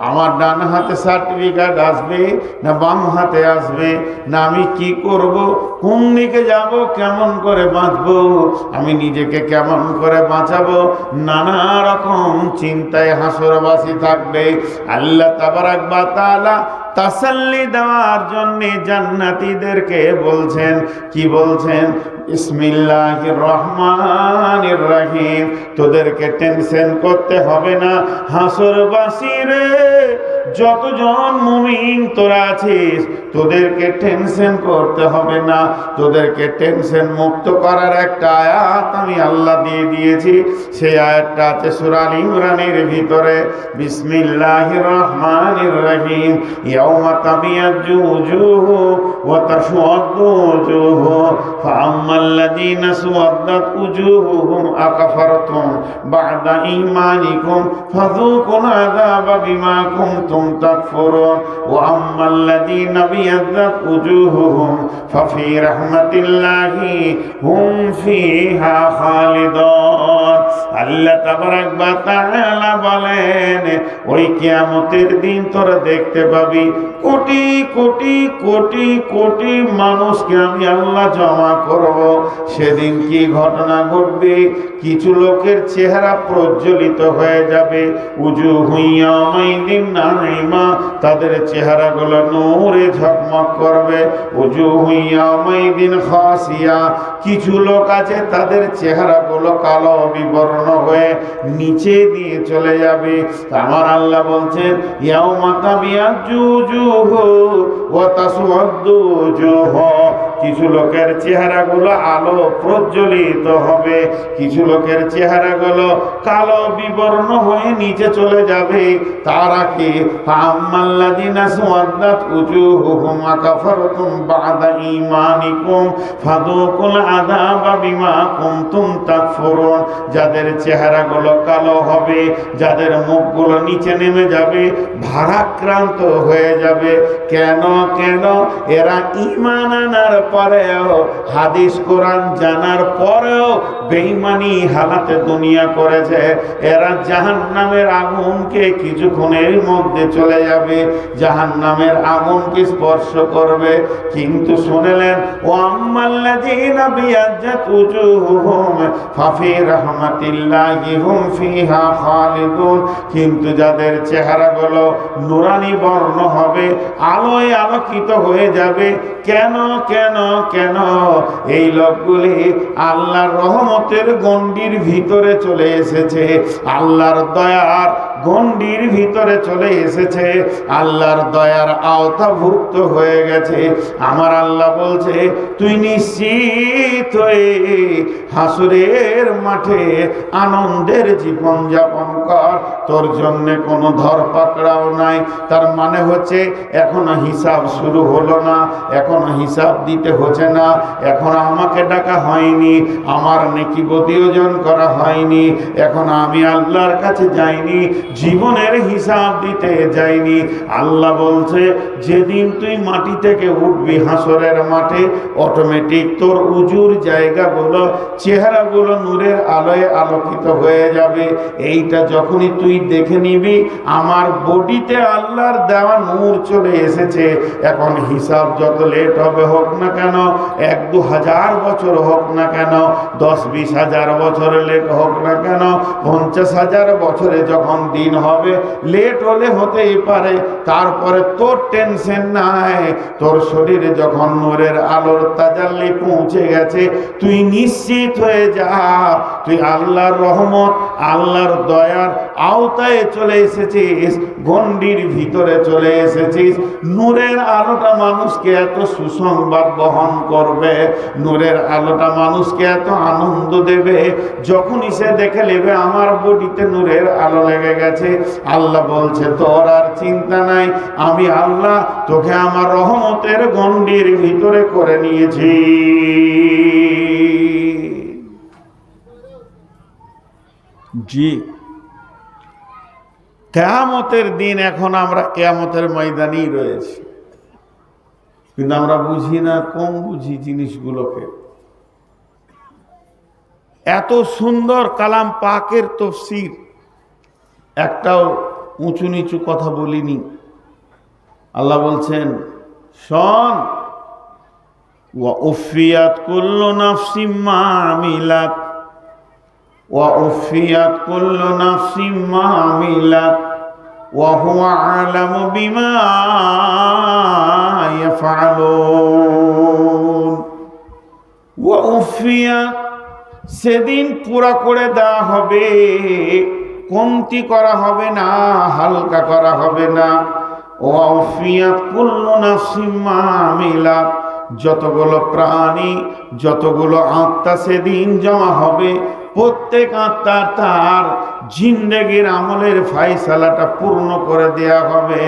আমার ডান হাতে সার্টিফিকেট আসবে না বাম হাতে আসবে, না আমি কি করব, কোন দিকে যাব, কেমন করে বাঁচবো, আমি নিজেকে কেমন করে বাঁচাবো, নানা রকম চিন্তায় হাসরবাসী থাকবে। আল্লাহ তাবারাক ওয়া তাআলা তাসাল্লি দেওয়ার জন্য জান্নাতীদেরকে বলছেন, কি বলছেন? বিসমিল্লাহির রহমানির রহিম, তোদেরকে টেনশন করতে হবে না হাসরবাসী রে, যতজন মুমিন তোরা আছিস তোদেরকে টেনশন করতে হবে না। তোদেরকে টেনশন মুক্ত করার একটা আয়াত আমি আল্লাহ দিয়ে দিয়েছি। সেই আয়াতটা আছে সূরা আল ইমরানের ভিতরে। বিসমিল্লাহির রহমানির রহিম, ইয়াউমা তাবিয়াজ্জু উজুহু ওয়া তাসওয়াদ্দু উজুহু, ফাআম্মাল্লাযীনা সুওয়াদ্দাত উজুহুহুম আকাফারতুম বা'দা ঈমানিকুম ফাযূকুল আযাবা বিমা কুনতুম তাকফুরুন, ওয়া আম্মাল্লাযীনা বিয়াদ্দাত উজুহুহুম ফাফি রাহমাতিল্লাহি হুম ফিহা খালিদুন। আল্লাহ তাবারাক ওয়া তাআলা বলেন, ওই কিয়ামতের দিন তোরা দেখতে পাবি কোটি কোটি কোটি কোটি মানুষকে আমি আল্লাহ জমা করব। সেদিন কি ঘটনা ঘটবে? কিছু লোকের চেহারা প্রজ্বলিত হয়ে যাবে, উজুহু ইয়াওমাইদিন নাঈমা, তাদের চেহারাগুলো নূরে ঝকমক করবে। উজুহু ইয়াওমাইদিন খাসিয়া, কিছু লোক আছে তাদের চেহারাগুলো কালো বিবর্ণ হয়ে নিচে দিয়ে চলে যাবে। আমার আল্লাহ বলছেন, ইয়াউমা তাবিয়াজ্জু উজুহু ওয়া তাসওয়াদ্দু উজুহু, কিছু লোকের চেহারাগুলো আলো প্রজ্বলিত হবে, কিছু লোকের চেহারাগুলো কালো বিবর্ণ হয়ে নিচে চলে যাবে। তারা কি? ফাআম্মাল্লাযীনা সুওয়াদ্দাত উজুহুহুম আকাফারতুম বা'দা ঈমানিকুম ফাযূকুল আযাবা বিমা কুনতুম তাকফুরুন, যাদের চেহারাগুলো কালো হবে, যাদের মুখগুলো নিচে নেমে যাবে, ভারাক্রান্ত হয়ে যাবে। কেন? এরা ঈমান আনার পরেও, হাদিস কোরআন জানার পরেও বেঈমানি হালাতে দুনিয়া করেছে। এরা জাহান্নামের আগুনকে কিছুক্ষণের মধ্যে চলে যাবে, জাহান্নামের আগুনকে স্পর্শ করবে। কিন্তু শুনলেন, ও আম্মাল্লাযীনা বিয়াজ্জাত উজুহুহুম ফাফি রাহমাতিল্লাহি হুম ফিহা খালিদুন, কিন্তু যাদের চেহারাগুলো নুরানি বর্ণ হবে, আলোয় আলোকিত হয়ে যাবে। কেন? এই লোকগুলি আল্লাহর রহমতের গণ্ডির ভিতরে চলে এসেছে, আল্লাহর দয়ার গণ্ডির ভিতরে চলে এসেছে, আল্লাহর দয়ার আওতাভুক্ত হয়ে গেছে। আমার আল্লাহ বলছে, তুই নিশ্চিত হয়ে হাসরের মাঠে আনন্দের জীবন যাপন কর, তোর জন্য কোনো ধরপাকড়াও নাই। তার মানে হচ্ছে এখনো হিসাব শুরু হলো না, এখনো হিসাব দিতে হচ্ছে না, এখনো আমাকে ডাকা হয়নি, আমার নেকি বদিয়োজন করা হয়নি, এখন আমি আল্লাহর কাছে যাইনি, জীবনের হিসাব দিতে যায়নি। আল্লাহ বলছে যেদিন তুই মাটি থেকে উঠবি হাসরের মাঠে, অটোমেটিক তোর উজুর জায়গাগুলো, চেহারাগুলো নূরের আলোয় আলোকিত হয়ে যাবে। এইটা যখনই তুই দেখে নিবি আমার বডিতে আল্লাহর দেওয়া নূর চলে এসেছে। এখন হিসাব যত লেট হবে হোক না কেন, 1-2 হাজার বছর হোক না কেন, 10-20 হাজার বছর লেট হোক না কেন, 50,000 বছরে যখন দিন হবে, লেট হলে হতেই পারে, তারপরে তোর টেনশন নাই। তোর শরীরে যখন নূরের আলোর তাজাল্লি পৌঁছে গেছে, তুই নিশ্চিত হয়ে যা তুই আল্লাহর রহমত, আল্লাহর দয়ার আওতায় চলে এসেছিস, গণ্ডির ভিতরে চলে এসেছিস। নূরের আলোটা মানুষকে এত সুসংবাদ বহন করবে, নূরের আলোটা মানুষকে এত আনন্দ দেবে, যখনই সে দেখে নেবে আমার বডিতে নূরের আলো লেগে গেছে, আল্লাহ বলছে তোর আর চিন্তা নাই, আমি আল্লাহ তোকে আমার রহমতের গণ্ডির ভিতরে করে নিয়েছি। জি, কিয়ামতের দিন, এখন আমরা কিয়ামতের ময়দানেই রয়েছি, কিন্তু আমরা বুঝি না, কম বুঝি জিনিসগুলোকে। এত সুন্দর কালাম পাকের তাফসীর, একটাও উঁচু নিচু কথা বলিনি। আল্লাহ বলছেন শোন, ওয়া উফিয়াত কুল্লু নাফসিম মা আমিলাত, ওয়া উফিয়াত কুল্লু নাফসিম মা আমিলাত ওয়া হুয়া আলামু বিমা ইয়াফআলুন। ওয়া উফিয়াত, সেদিন পুরা করে দেওয়া হবে, কমতি করা হবে না, হালকা করা হবে না। ওয়া উফিয়াত কুল্লু নাফসিম মা আমিলাত, যতগুলো প্রাণী, যতগুলো আত্মা সেদিন জমা হবে, প্রত্যেক আত্মা তার জিন্দেগির আমলের ফায়সালাটা পূর্ণ করে দেয়া হবে।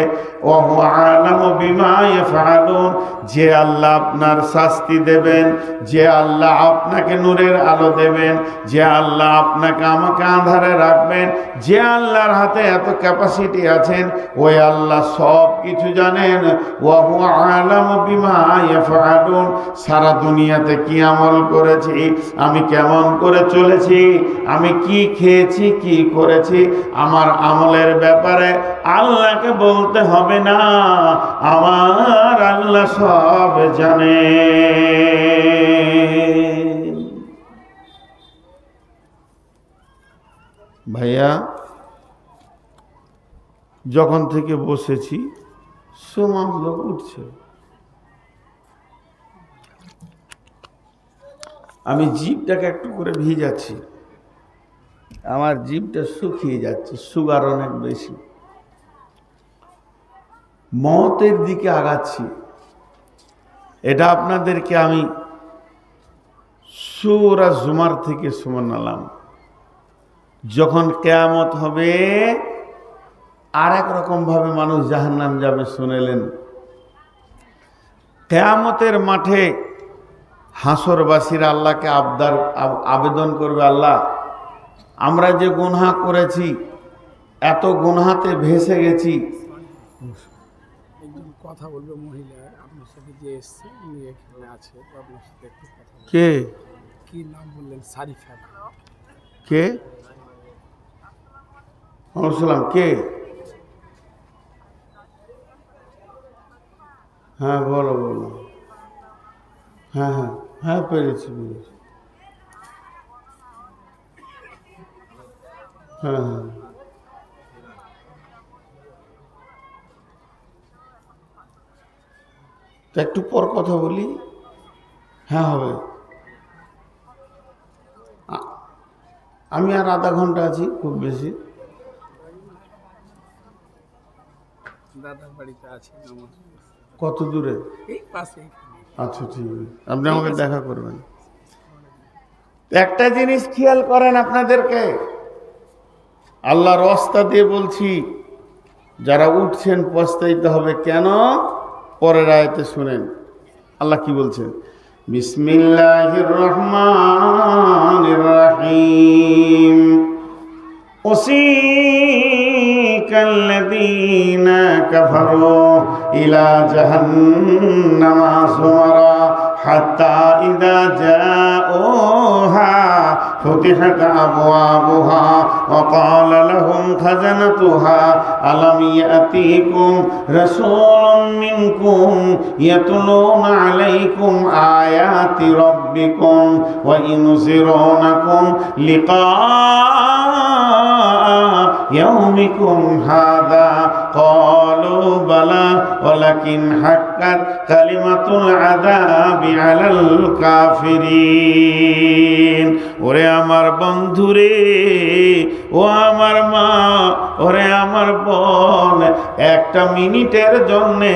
ওয়া হুয়া আলামু বিমা ইয়াফআলুন, যে আল্লাহ আপনার শাস্তি দেবেন, যে আল্লাহ আপনাকে নূরের আলো দেবেন, যে আল্লাহ আপনাকে আমাকে আঁধারে রাখবেন, যে আল্লাহর হাতে এত ক্যাপাসিটি আছেন, ওই আল্লাহ সব কিছু জানেন। ওয়া হুয়া আলামু বিমা ইয়াফআলুন, সারা দুনিয়াতে কি আমল করেছি, আমি কেমন করে চলেছি, আমি কি খেয়েছি, কি করেছি, আমার আমলের ব্যাপারে আল্লাহকে বলতে হবে না, আমার আল্লাহ সব জানে। ভাইয়া, যখন থেকে বসেছি সমাজ লোক উঠছে, আমি জিভটাকে একটু করে ভিজাচ্ছি, আমার জিভটা শুকিয়ে যাচ্ছে, সুগার অনেক বেশি, মওতের দিকে আগাচ্ছি। এটা আপনাদেরকে আমি সূরা জুমার থেকে শোনালাম। যখন কিয়ামত হবে আর এক রকম ভাবে মানুষ জাহান্নাম যাবে শুনেলেন। কিয়ামতের মাঠে হাসরবাসীরা আল্লাহকে আবেদন করবে, আল্লাহ আমরা যে গুনাহ করেছি, এত গুনাহতে ভেসে গেছি। একজন কথা বলবে, মহিলা আপনার সাথে যে এসছে উনি এখানে আছে, আপনার সাথে একটু কথা বলবে। কে? কি নাম বললেন? সারিফা। কে? সালাম কে? হ্যাঁ বলো বলো। হ্যাঁ হ্যাঁ হ্যাঁ, পেরেছি পেরেছি। হ্যাঁ হ্যাঁ, তো একটু পর কথা বলি। হ্যাঁ হবে, আমি আর আধা ঘন্টা আছি খুব বেশি। দাদার বাড়িতে আছে, কত দূরে? এই পাশে। আচ্ছা ঠিক আছে, আপনি আমাকে দেখা করবেন। একটা জিনিস খেয়াল করেন, আপনাদেরকে আল্লাহর রাস্তা দিয়ে বলছি, যারা উঠছেন পস্তাইতে হবে। কেন? পরের আয়াতে শুনেন আল্লাহ কি বলছেন। বিসমিল্লাহির রহমানির রহিম। ওসিক كفروا إلى جهنم زمرا حتى إذا جاءوها فتحت أبوابها وقال لهم خزنتها ألم يأتيكم رسول منكم يتلون عليكم آيات ربكم وينذرونكم لقاء يومكم هذا قالوا بلى ولكن حقت كلمة العذاب على الكافرين ওরে আমার বন্ধুরে, ও আমার মা, ওরে আমার বোন, একটা মিনিটের জন্যে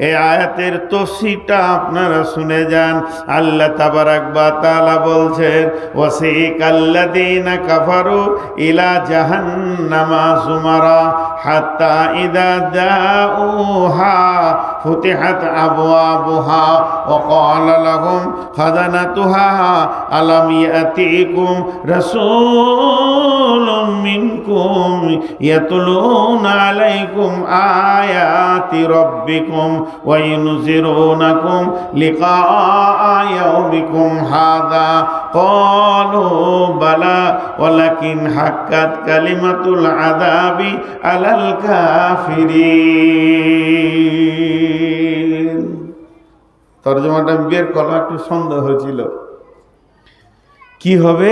এই আয়াতের তফসিরটা আপনারা শুনে যান। আল্লাহ তাবারাক ওয়া তাআলা বলছেন ওয়াসিকাল্লাযীনা কাফারু ইলা জাহান্নামা যুমারা হাত্তা ইযা জাউহা ফুতিহাত আবওয়াবুহা ওয়া ক্বালা লাহুম খাযানাতুহা আলাম ইয়াতিকুম রাসূলুম মিনকুম ইয়াতলুনা আলাইকুম আয়াতি রাব্বিকুম ওয়া ইউনযিরুনাকুম লিকাআ ইয়াউমিকুম হাযা ক্বালু বালা ওয়ালাকিন হাক্কাত কালিমাতুল আযাবি আলাল কাফিরিন। তরজমাটা বের করা একটু সন্দেহ হয়েছিল। কি হবে?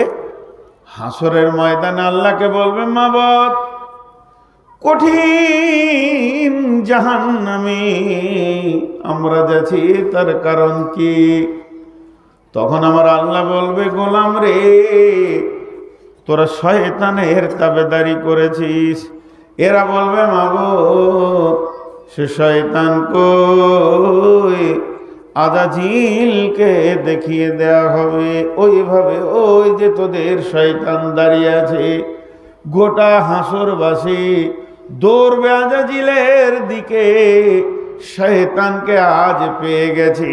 হাসরের ময়দানে আল্লাহকে বলবে মাবুদ, কঠিন জাহান্নামে আমরা যাচ্ছি, তার কারণ কি? তখন আমার আল্লাহ বলবে, গোলাম রে, তোরা শয়তানের তাবেদারি করেছিস। এরা বলবে মাবুদ, সে শয়তান কই? আজাজিলকে দেখিয়ে দেয়া হবে ওইভাবে, ওই যে তোদের শয়তান দাঁড়িয়ে আছে। গোটা হাসরবাসী দৌড়বে আজাজিলের দিকে। শয়তানকে আজ পেয়ে গেছি।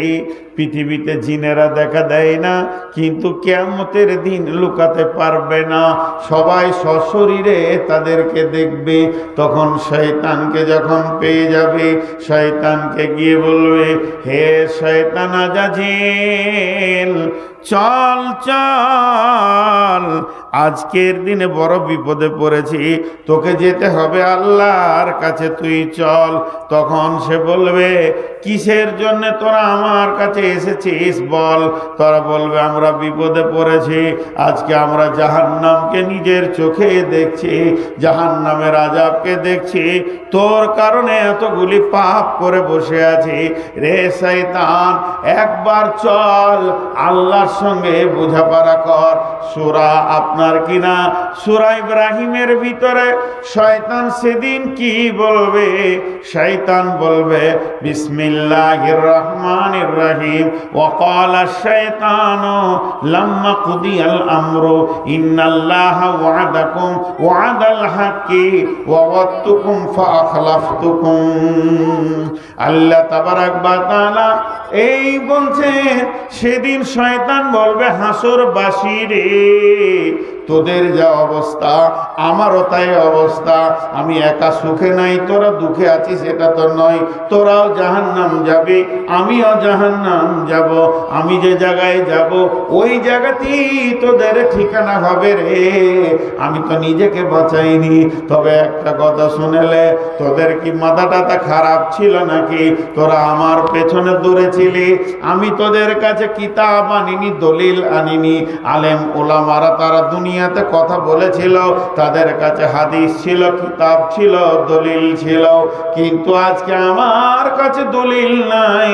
পৃথিবীতে জিনেরা দেখা দেয় না, কিন্তু কিয়ামতের দিন লুকাতে পারবে না। সবাই সশরীরে তাদেরকে দেখবে। তখন শয়তানকে যখন পেয়ে যাবে, শয়তানকে গিয়ে বলবে, হে শয়তান আজাজিল, চল চল, আজকের দিনে বড় বিপদে পড়েছি, তোকে যেতে হবে আল্লাহর কাছে, তুই চল। তখন সে বলবে, কিসের জন্য তোরা আমার কাছে এসেছিস বল? তোরা বলবে, আমরা বিপদে পড়েছি, আজকে আমরা জাহান্নামকে নিজের চোখে দেখছি, জাহান্নামের আযাবকে দেখছি, তোর কারণে এতগুলি পাপ করে বসে আছি। রে শয়তান, একবার চল, আল্লাহর সঙ্গে বোঝাপড়া কর। সূরা আপনার কিনা সূরা ইব্রাহিমের ভিতরে শয়তান সেদিন কি বলবে? শয়তান বলবে, বিসমিল্লাহির রহমানির রহিম, ওয়া ক্বালা আশ-শায়তানু লাম্মা কুদিয়াল আমরু ইন্নাল্লাহা ওয়া'দাকুম ওয়া'দাল হাক্কি ওয়া ওয়া'দতুকুম ফাআখলাফতুকুম। আল্লাহ তাবারাক ওয়া তাআলা এই বলছেন, সেদিন শয়তান বলবে হাসরবাসী রে, তোদের যা অবস্থা আমারও তাই অবস্থা। আমি একা সুখে নাই, তোরা দুঃখে আছিস এটা তো নয়। তোরাও জাহান্নাম যাবে, আমিও জাহান্নাম যাব। আমি যে জায়গায় যাব ওই জায়গাতেই তোদের ঠিকানা হবে রে। আমি তো নিজেকে বাঁচাইনি। তবে একটা কথা শুনেলে, তোদের কি মাথা টাথা খারাপ ছিল নাকি? তোরা আমার পেছনে দৌড়েছিলি। আমি তোদের কাছে কিতাব আনিনি, দলিল আনিনি। আলেম ওলামারা তারা দুনিয়াতে কথা বলেছিল, তাদের কাছে হাদিস ছিল, কিতাব ছিল, দলিল ছিল। কিন্তু আজকে আমার কাছে দলিল নাই।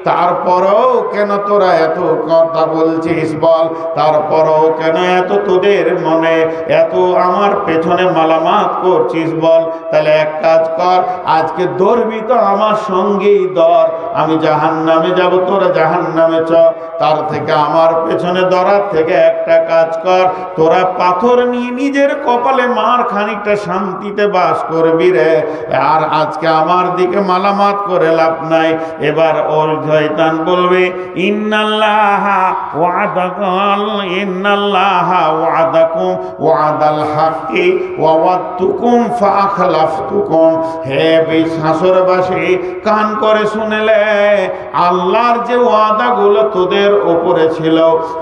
তারপরেও কেন তোরা এত কথা বলছিস বল? তারপরেও কেন এত তোদের মনে এত আমার পেছনে মালামাত করছিস বল? তাহলে এক কাজ কর, আজকে দৌড়বি তো আমার সঙ্গেই দর। আমি জাহান্নামে যাব, তোরা জাহান্নামে চ। তার থেকে আমার পেছনে দরার থেকে একটা কাজ কর, তোরা পাথর নিয়ে নিজের কপালে মার, খানিকটা শান্তিতে বাস করবি রে। আর আজকে আমার দিকে মালামাত করে লাভ নাই। এবার ওর শয়তান বলবে ইন্নাল্লাহা ওয়াদাকুম ওয়াদাল হাক্কি ওয়া ওয়াদতুকুম ফাআখলাফতুকুম। হে হাসরবাসী, কান করে শুনেলে, আল্লাহর যে ওয়াদাগুলো তোদের উপরে ছিল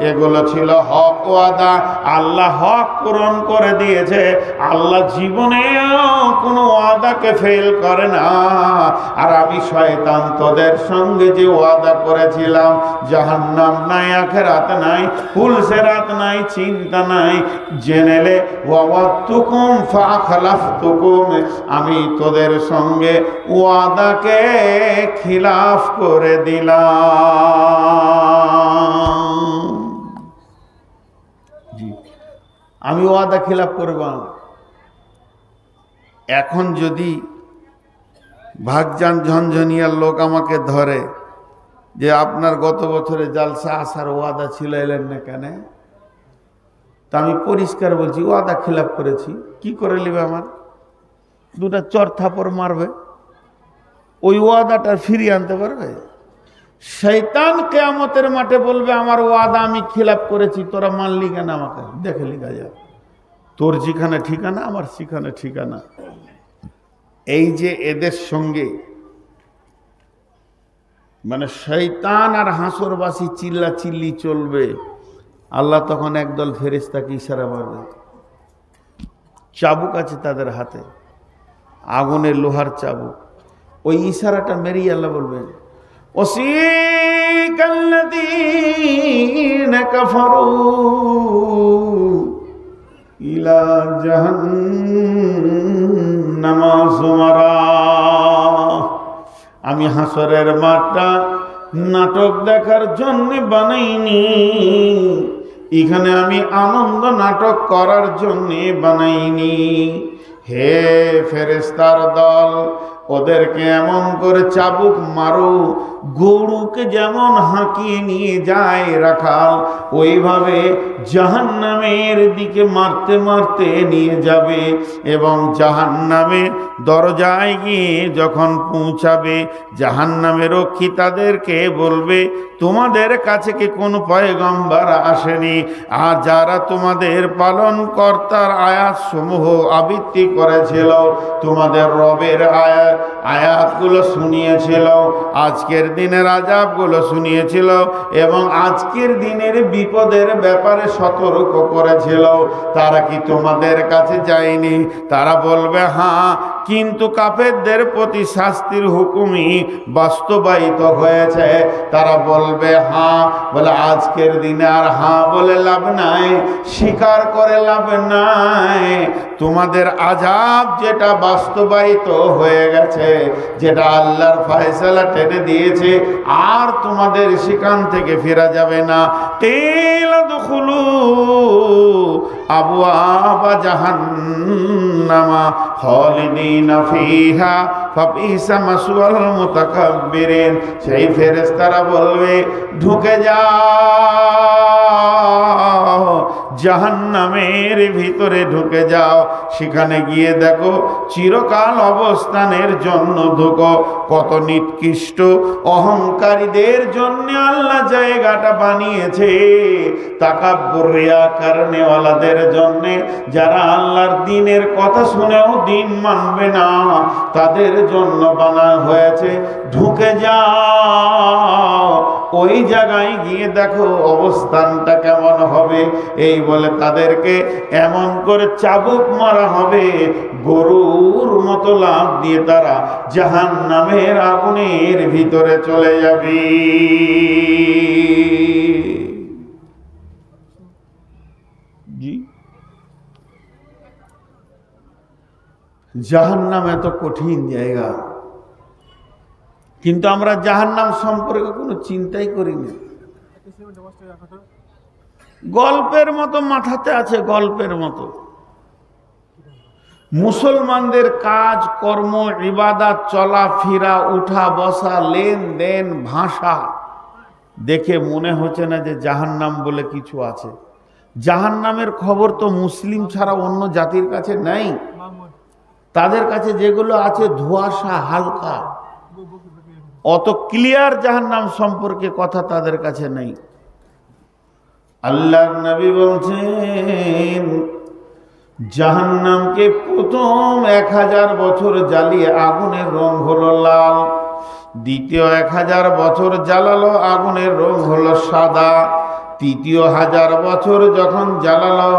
এগুলো ছিল হক ওয়াদা। আল্লাহ হক পূরণ করে দিয়েছে। আল্লাহ জীবনেও কোনো ওয়াদাকে ফেল করে না। আর আমি শয়তান তোদের সঙ্গে যে ওয়াদা করেছিলাম, জাহান্নাম নাই, আখিরাত নাই, পুলসেরাত নাই, চিন্তা নাই, জেনেলে ওয়াওয়াদতুকুম ফাআখলাফতুকুম, আমি তোদের সঙ্গে ওয়াদাকে খিলাফ করে দিলাম। জি, আমি ওয়াদা খিলাফ করব। এখন যদি ভাগজান ঝনঝনিয়ার লোক আমাকে ধরে যে আপনার গত বছরে জালসা আসার ওয়াদা ছিল, এলেন না কেন? তা আমি পরিষ্কার বলছি ওয়াদা খিলাফ করেছি। কি করে নেবে? আমার দুটা চর থাপড় মারবে, ওই ওয়াদাটা ফিরিয়ে আনতে পারবে? শয়তান কিয়ামতের মাঠে বলবে আমার ওয়াদা আমি খিলাফ করেছি, তোরা মানলি কেন? আমাকে দেখে লিখা যা, তোর যেখানে ঠিকানা আমার সেখানে ঠিকানা। এই যে এদের সঙ্গে মানে শয়তান আর হাসরবাসী চিল্লা চিল্লি চলবে, আল্লাহ তখন একদল ফেরেশতাকে ইশারা মারবে। চাবুক আছে তাদের হাতে, আগুনের লোহার চাবুক। ওই ইশারাটা মেরেই আল্লাহ বলবেন ওয়াসিকাল্লাযীনা কাফারু ইলা জাহান্নামা যুমারা। আমি হাসরের মাঠটা নাটক দেখার জন্য বানাইনি, এখানে আমি আনন্দ নাটক করার জন্য বানাইনি। হে ফেরেশতার দল, ওদেরকে এমন করে চাবুক মারো, গরুকে যেমন হাঁকিয়ে নিয়ে যায় রাখাল, ওইভাবে জাহান্নামের দিকে মারতে মারতে নিয়ে যাবে। এবং জাহান্নামের দরজায় গিয়ে যখন পৌঁছাবে, জাহান্নামের রক্ষী তাদেরকে বলবে তোমাদের কাছে কি কোনো পয়গম্বর আসেনি? আর যারা তোমাদের পালনকর্তার আয়াত সমূহ আবৃত্তি করেছিল, তোমাদের রবের আয়াতগুলো শুনিয়েছিল, আজকের দিনের আযাবগুলো শুনিয়েছিল এবং আজকের দিনের বিপদের ব্যাপারে সতর্ক করেছিল, তারা কি তোমাদের কাছে যায়নি? তারা বলবে হ্যাঁ, কিন্তু কাফেরদের প্রতি শাস্তির হুকুমই বাস্তবায়িত হয়েছে। তারা বলবে হ্যাঁ, বলে আজকের দিনে আর হ্যাঁ বলে লাভ নাই, স্বীকার করে লাভ নাই। তোমাদের আযাব যেটা বাস্তবায়িত হয়ে গেছে, যেটা আল্লাহর ফয়সালা টেনে দিয়েছে, আর তোমাদের সেখান থেকে ফেরা যাবে না। তেলা দুখুলু আবওয়াবা জাহান্নামা খালিদিনা ফিহা ফাবিসা মাসওয়াল মুতাকাব্বিরিন। সেই ফেরেশতারা বলবে ঢুকে যাও, জাহান্নামের ভিতরে ঢুকে যাও, সেখানে গিয়ে দেখো চিরকাল অবস্থানের জন্য ঢুকো। কত নিকৃষ্ট অহংকারীদের জন্য আল্লাহ জায়গাটা বানিয়েছে, তাকাব্বুর রিয়া কারণেওয়ালাদের জন্য, যারা আল্লাহর দ্বীনের কথা শুনেও দ্বীন মানবে না, তাদের জন্য বানা হয়েছে। ঢুকে যাও, ওই জায়গায় গিয়ে দেখো অবস্থানটা কেমন হবে। এই বলে তাদেরকে এমন করে চাবুক মারা হবে, গরুর মতো লাফ দিয়ে তারা জাহান্নামের আগুনের ভিতরে চলে যাবে। জি, জাহান্নাম এত কঠিন জায়গা, কিন্তু আমরা জাহান্নাম সম্পর্কে কোনো চিন্তাই করি না। গল্পের মতো মাথাতে আছে, গল্পের মতো। মুসলমানদের কাজ কর্ম, ইবাদত, চলাফেরা, উঠা বসা, লেনদেন, ভাষা, দেখে মনে হচ্ছে না যে জাহান্নাম বলে কিছু আছে। জাহান্নামের খবর তো মুসলিম ছাড়া অন্য জাতির কাছে নেই। তাদের কাছে যেগুলো আছে ধোঁয়াশা, হালকা, অত ক্লিয়ার জাহান্নাম সম্পর্কে কথা তাদের কাছে নেই। আল্লাহর নবী বলছেন জাহান্নামকে প্রথম 1000 বছর জ্বালিয়ে আগুনের রং হলো লাল, দ্বিতীয় 1000 বছর জ্বালালো আগুনের রং হলো সাদা, তৃতীয় 1000 বছর যখন জ্বালালো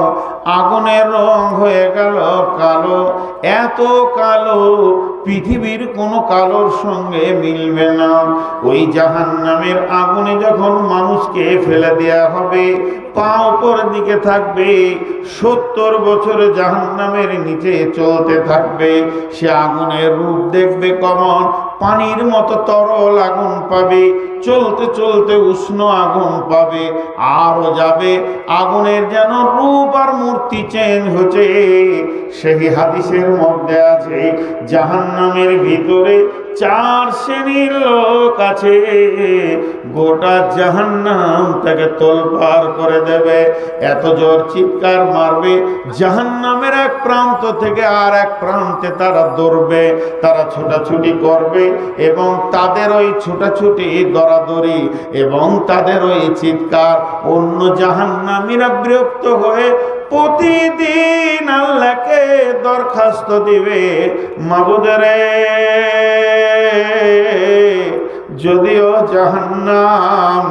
আগুনের রং হয়ে গেল কালো। এত কালো পৃথিবীর কোনো কালোর সঙ্গে মিলবে না। ওই জাহান্নামের আগুনে যখন মানুষকে ফেলে দেয়া হবে, পা উপর দিকে থাকবে, 70 বছর জাহান্নামের নিচে চলতে থাকবে। সে আগুনের রূপ দেখবে কেমন, পানির মতো তরল আগুন পাবে, চলতে চলতে উষ্ণ আগুন পাবে, আরো যাবে, আগুনের যেন রূপ আর মূর্তি চেঞ্জ হচ্ছে। সেই হাদিসের মধ্যে আছে জাহান্নামের ভিতরে 4 শ্রেণীর লোক আছে, গোটা জাহান্নাম তাকে তোলপাড় করে দেবে। এত জোর চিৎকার মারবে, জাহান্নামের এক প্রান্ত থেকে আর এক প্রান্তে তারা দৌড়বে, তারা ছোটাছুটি করবে, এবং তাদের ওই ছোটাছুটি দরাদরি এবং তাদের ওই চিৎকার অন্য জাহান্নামীরা বিরক্ত হয়ে প্রতিদিন আল্লাহকে দরখাস্ত দিবে, মাবুদরে যদিও জাহান্নাম,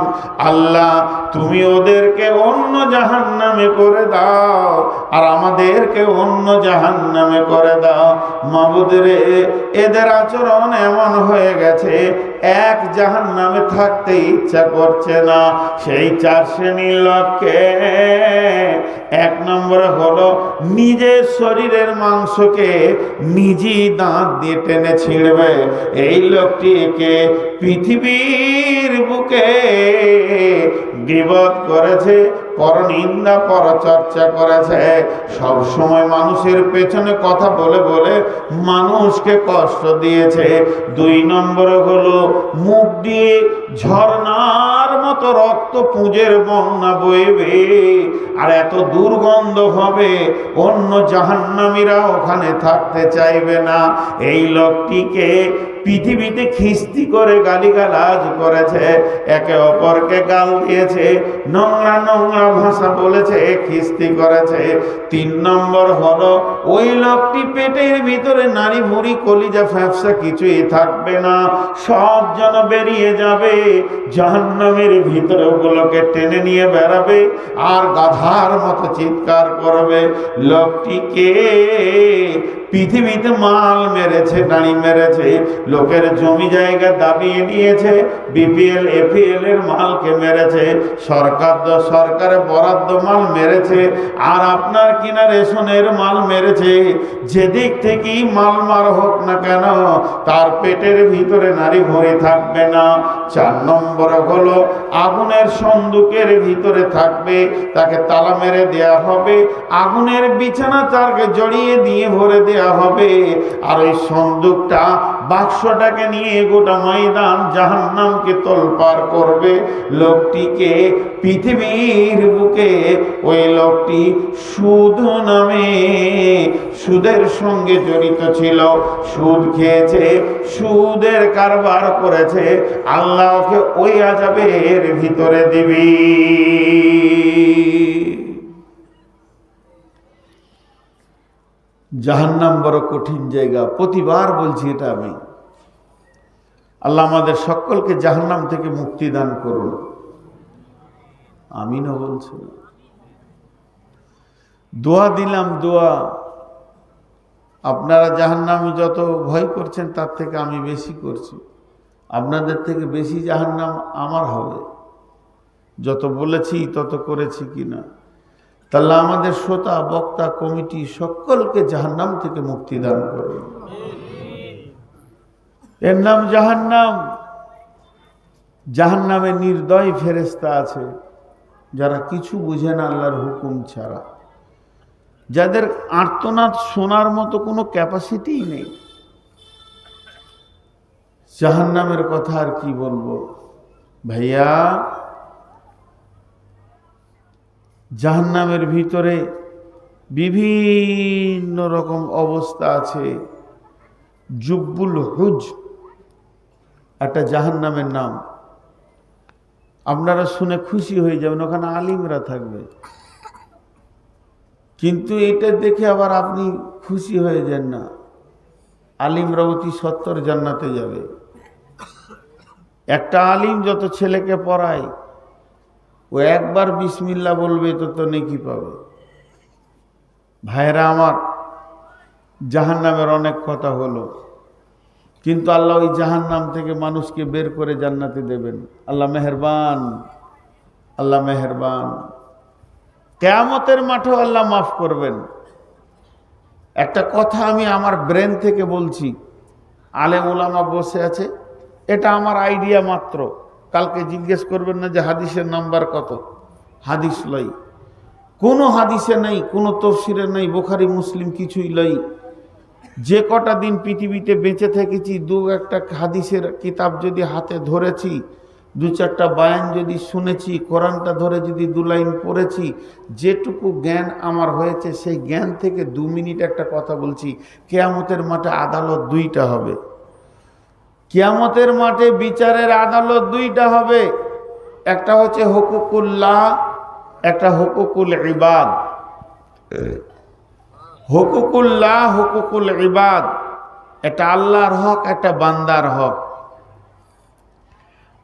আল্লাহ তুমি ওদেরকে অন্য জাহান্নামে করে দাও আর আমাদেরকে অন্য জাহান্নামে করে দাও। মাবুদরে এদের আচরণ এমন হয়ে গেছে এক জাহান্নামে থাকতে ইচ্ছা করছে না। সেই 4 শ্রেণীর লোককে 1 নম্বরে হলো নিজের শরীরের মাংসকে নিজেই দাঁত দিয়ে টেনে ছিঁড়বে। এই লোকটিকে পৃথিবীর বুকে গীবত করেছে, পরনিন্দা পরচর্চা করেছে, সব সময় মানুষের পেছনে কথা বলে বলে মানুষকে কষ্ট দিয়েছে। 2 নম্বরে হলো মুখ দিয়ে ঝর্ণার মতো রক্ত পুঁজের বন্যা বইবে আর এত দুর্গন্ধ হবে অন্য জাহান্নামীরা ওখানে থাকতে চাইবে না। এই লোকটিকে পৃথিবীতে খিস্তি করে গালিগালাজ করেছে, একে অপরকে গাল দিয়েছে, নোংরা নোংরা ভাষা বলেছে, খিস্তি করেছে। 3 নম্বর হলো ওই লোকটি পেটের ভিতরে নারী ভুঁড়ি কলিজা ফ্যাপসা কিছুই থাকবে না, সব যেন বেরিয়ে যাবে, জাহান্নামের ভিতরে ওগুলোকে টেনে নিয়ে বেড়াবে আর গাধার মতো চিৎকার করবে। লোকটিকে পৃথিবীতে মাল মেরেছে, গাড়ি মেরেছে, লোকের জমি জায়গা দাবিয়ে নিয়েছে, বিপিএল এপিএল এর মালকে মেরেছে, সরকারের বরাদ্দ মাল মেরেছে, আর আপনার কিনা রেশনের মাল মেরেছে। যেদিক থেকেই মাল মার হোক না কেন তার পেটের ভিতরে নারী ভরে থাকবে না। 4 নম্বরে হলো আগুনের সন্দুকের ভিতরে থাকবে, তাকে তালা মেরে দেয়া হবে, আগুনের বিছানা তারকে জড়িয়ে দিয়ে ভরে দেয়া হবে, আর ওই সন্দুকটা বাক্সটাকে নিয়ে গোটা ময়দান জাহান্নামকে তোলপাড় করবে। লোকটিকে পৃথিবীর বুকে ওই লোকটি সুদ নামে সুদের সঙ্গে জড়িত ছিল, সুদ খেয়েছে, সুদের কারবার করেছে, আল্লাহকে ওই আযাবের ভিতরে দিবি। জাহান্নাম বড় কঠিন জায়গা, প্রতিবার বলছি এটা আমি। আল্লাহ আমাদের সকলকে জাহান্নাম থেকে মুক্তি দান করুন, আমিনও বলছি। দোয়া দিলাম, দোয়া আপনারা জাহান্নামে যত ভয় করছেন তার থেকে আমি বেশি করছি, আপনাদের থেকে বেশি জাহান্নাম আমার হবে, যত বলেছি তত করেছি কিনা। তাহলে আমাদের শ্রোতা বক্তা কমিটি সকলকে জাহান্নাম থেকে মুক্তি দান করুন। এর নাম জাহান্নাম। জাহান্নামে নির্দয় ফেরেশতা আছে যারা কিছু বুঝে না আল্লাহর হুকুম ছাড়া, যাদের আর্তনাদ শোনার মতো কোনো ক্যাপাসিটি নেই। জাহান্নামের কথা আর কি বলবো ভাইয়া। জাহান্নামের ভিতরে বিভিন্ন রকম অবস্থা আছে। জুব্বুল হুজ একটা জাহান্নামের নাম, আপনারা শুনে খুশি হয়ে যাবেন, ওখানে আলিমরা থাকবে। কিন্তু এটা দেখে আবার আপনি খুশি হয়ে যান না, আলিমরা অতি সত্তর জান্নাতে যাবে। একটা আলিম যত ছেলেকে পড়ায়, ও একবার বিসমিল্লাহ বলবে তো নেকি পাবে। ভাইরা আমার, জাহান্নামের অনেক কথা হলো, কিন্তু আল্লাহ ওই জাহান্নাম থেকে মানুষকে বের করে জান্নাতে দেবেন। আল্লাহ মেহেরবান, আল্লাহ মেহেরবান। কিয়ামতের মাঠেও আল্লাহ মাফ করবেন। একটা কথা আমি আমার ব্রেন থেকে বলছি, আলেম ওলামা বসে আছে, এটা আমার আইডিয়া মাত্র। কালকে জিজ্ঞেস করবেন না যে হাদিসের নাম্বার কত, হাদিস লই, কোনো হাদিসে নেই, কোনো তফসিরে নেই, বুখারী মুসলিম কিছুই লই। যে কটা দিন পৃথিবীতে বেঁচে থেকেছি, দু একটা হাদিসের কিতাব যদি হাতে ধরেছি, দু চারটা বায়ান যদি শুনেছি, কোরআনটা ধরে যদি 2 লাইন পড়েছি, যেটুকু জ্ঞান আমার হয়েছে সেই জ্ঞান থেকে 2 মিনিট একটা কথা বলছি। কিয়ামতের মাঠে আদালত 2টা হবে। কিয়ামতের মাঠে বিচারের আদালত 2টা হবে। একটা হচ্ছে হুকুকুল্লাহ, একটা হুকুকুল ইবাদ। হুকুকুল্লাহ, হুকুকুল ইবাদ, এটা আল্লাহর হক, একটা বান্দার হক।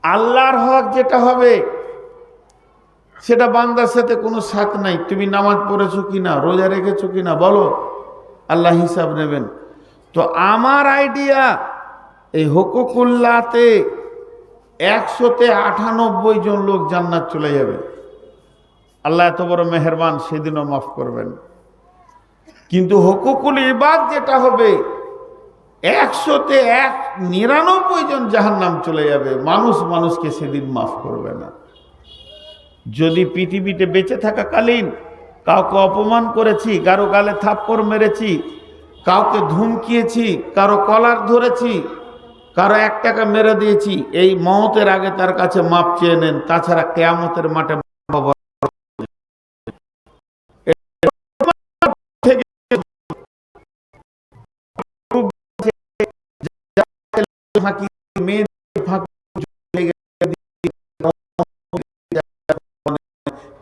আল্লাহর হক যেটা হবে সেটা বান্দার সাথে কোনো সাথ নাই। তুমি নামাজ পড়েছো কিনা, রোজা রেখেছো কিনা বলো, আল্লাহ হিসাব নেবেন। তো আমার আইডিয়া, এই হুকুকুল্লাহতে 100তে 98 জন লোক জান্নাত চলে যাবে। আল্লাহ এত বড় মেহেরবান, সেদিনও মাফ করবেন। কিন্তু হুকুকুল ইবাদ যেটা হবে, 100তে 99 জন জাহান্নাম চলে যাবে। মানুষকে সেদিন মাফ করবে না। যদি পৃথিবীতে বেঁচে থাকাকালীন কাউকে অপমান করেছি, কারো গালে থাপ্পড় মেরেছি, কাউকে ধমকিয়েছি, কারো কলার ধরেছি, কারো 1 টাকা মেরে দিয়েছি, এই মওতের আগে তার কাছে মাপ চেয়ে নেন। তাছাড়া কিয়ামতের মাঠে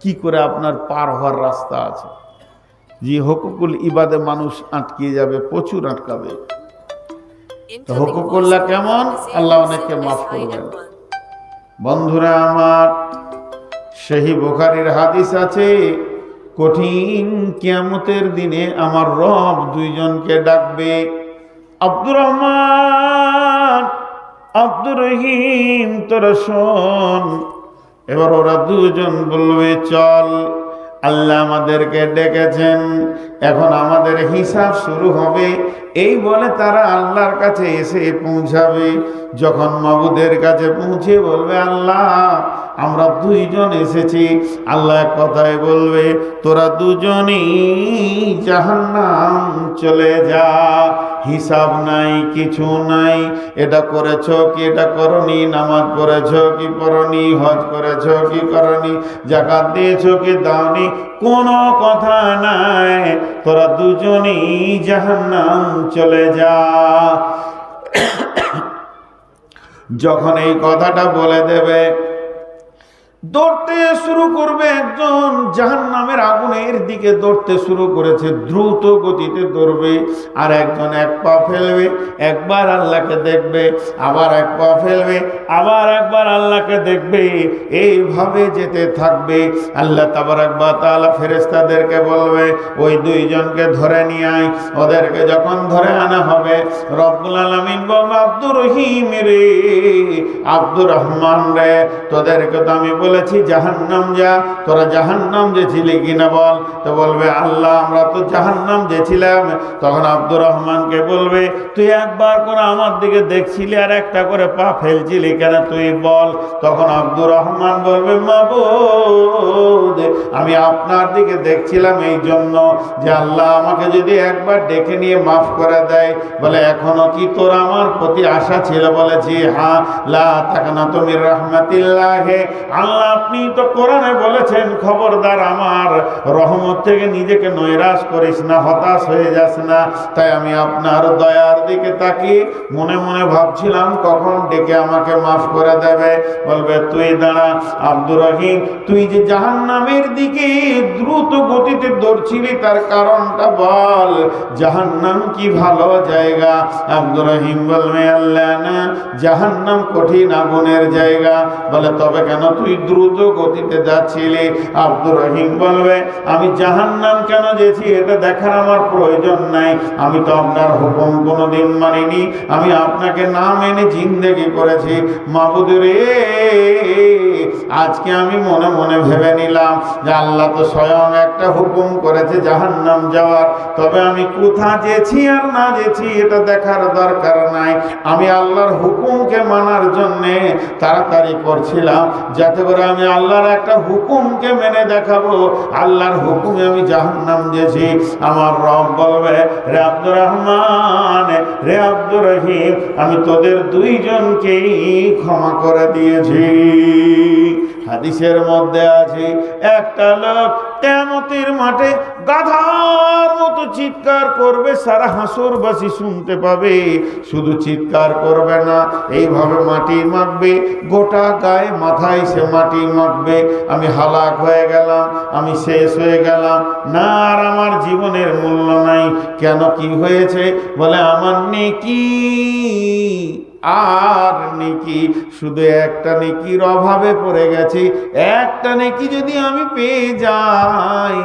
কি করে আপনার পার হওয়ার রাস্তা আছে। যে হুকুকুল ইবাদে মানুষ আটকে যাবে, প্রচুর আটকাবে। তো হুকুকুল্লাহ কেমন, আল্লাহ অনেককে মাফ করবেন। বন্ধুরা আমার, সহি বুখারীর হাদিস আছে, কঠিন কিয়ামতের দিনে আমার রব 2 জনকে ডাকবে, আব্দুর রহমান, আব্দুর রহিম, তোরা শোন। এবার ওরা 2 জন বলবে, চল, আল্লাহ আমাদেরকে ডেকেছেন, এখন আমাদের হিসাব শুরু হবে। এই বলে তারা আল্লাহর কাছে এসে পৌঁছাবে। যখন মাবুদের কাছে পৌঁছে বলবে, আল্লাহ আমরা 2 জন এসেছি। আল্লাহ কথায় বলবে, তোরা 2 জনই জাহান্নাম চলে যা, হিসাব নাই, কিছু নাই। এটা করেছ কি এটা করনি, নামাজ পড়েছ কি পড়নি, হজ করেছ কি করনি, যাকাত দিয়েছ কি দাওনি, কোনো কথা নাই, তোরা 2 জনই জাহান্নাম চলে যা। যখন এই কথাটা বলে দেবে, দৌড়তে শুরু করবে। একজন জাহান্নামের আগুনের দিকে দৌড়তে শুরু করেছে, দ্রুত গতিতে দৌড়বে। আর একজন 1 পা ফেলবে, একবার আল্লাহকে দেখবে, আবার 1 পা ফেলবে, আবার একবার আল্লাহকে দেখবে। এইভাবে যেতে থাকবে। আল্লাহ তাবারাক ওয়া তাআলা ফেরেশতাদেরকে বলবে, ওই 2 জনকে ধরে নিয়ে আয়। ওদেরকে যখন ধরে আনা হবে, রব্বুল আলামিন বলবে, আব্দুর রহিম রে, আব্দুর রহমান রে, তোদেরকে তো আমি বলেছি জাহান্নাম যা, তোরা জাহান্নাম যেছিলি কিনা বল। তো বলবে, আল্লাহ আমরা তো জাহান্নাম যেছিলাম। তখন আব্দুর রহমানকে বলবে, তুই একবার করে আমার দিকে দেখছিলি আর একটা করে পা ফেলছিলি কেন তুই বল। তখন আব্দুর রহমান বলবে, মাবুদ আমি আপনার দিকে দেখছিলাম এই জন্য যে আল্লাহ আমাকে যদি একবার ডেকে নিয়ে মাফ করে দেয়। বলে এখনো কি তোর আমার প্রতি আশা ছিল? বলে জি হ্যাঁ। লা তাকনাতু মির রাহমাতিল্লাহ, আল্লাহ আপনি তো কোরআনে বলেছেন খবরদার আমার রহমত থেকে নিজেকে নৈরাশ করিস না, হতাশ হয়ে যাস না। তাই আমি আপনার দয়ার দিকে তাকিয়ে মনে মনে ভাবছিলাম কখন ডেকে আমাকে মাফ করে দেবে। বলবে তুই দাঁড়া আব্দুর রহিম, তুই যে জাহান্নামের দিকে দ্রুত গতিতে দৌড়ছিলি তার কারণটা বল। জাহান্নাম কি ভালো জায়গা? আব্দুর রহিম বলবে আল্লাহ না, জাহান্নাম কঠিন আগুনের জায়গা। বলে তবে কেন তুই দ্রুত গতিতে যাচ্ছিলি? আব্দুর রহিম বলবে আমি জাহান্নাম কেন যেছি এটা দেখার আমার প্রয়োজন নাই। আমি তো আপনার হুকুম কোনোদিন মানিনি, আমি আপনাকে না মেনে জিন্দেগি করেছি। মাবুদ রে, আজকে আমি মনে মনে ভেবে নিলাম যে আল্লাহ তো স্বয়ং একটা হুকুম করেছে জাহান্নাম যাওয়ার, তবে আমি কোথা যেছি আর না যেছি এটা দেখার দরকার নাই। আমি আল্লাহর হুকুমকে মানার জন্যে তাড়াতাড়ি করছিলাম, যাতে করে আমি আল্লাহর একটা হুকুমকে মেনে দেখাবো। আল্লাহর হুকুমে আমি জাহান্নাম যেছি। আমার রব বলবে রে আব্দুর রহমান, রে আব্দুর রহিম, আমি তোদের দুইজনকেই ক্ষমা করে দিয়েছি। হাদিসের মধ্যে আছে একটা লোক কিয়ামতের মাঠে গাধার মতো চিৎকার করবে, সারা হাসরবাসী শুনতে পাবে। শুধু চিৎকার করবে না, এইভাবে মাটি মাখবে, গোটা গায়ে মাথায় সে মাটি মাখবে। আমি হালাক হয়ে গেলাম, আমি শেষ হয়ে গেলাম, না আর আমার জীবনের মূল্য নাই। কেন, কি হয়েছে? বলে আমার নেকি আর নেকি, শুধু একটা নেকির অভাবে পড়ে গেছি। একটা নেকি যদি আমি পেয়ে যাই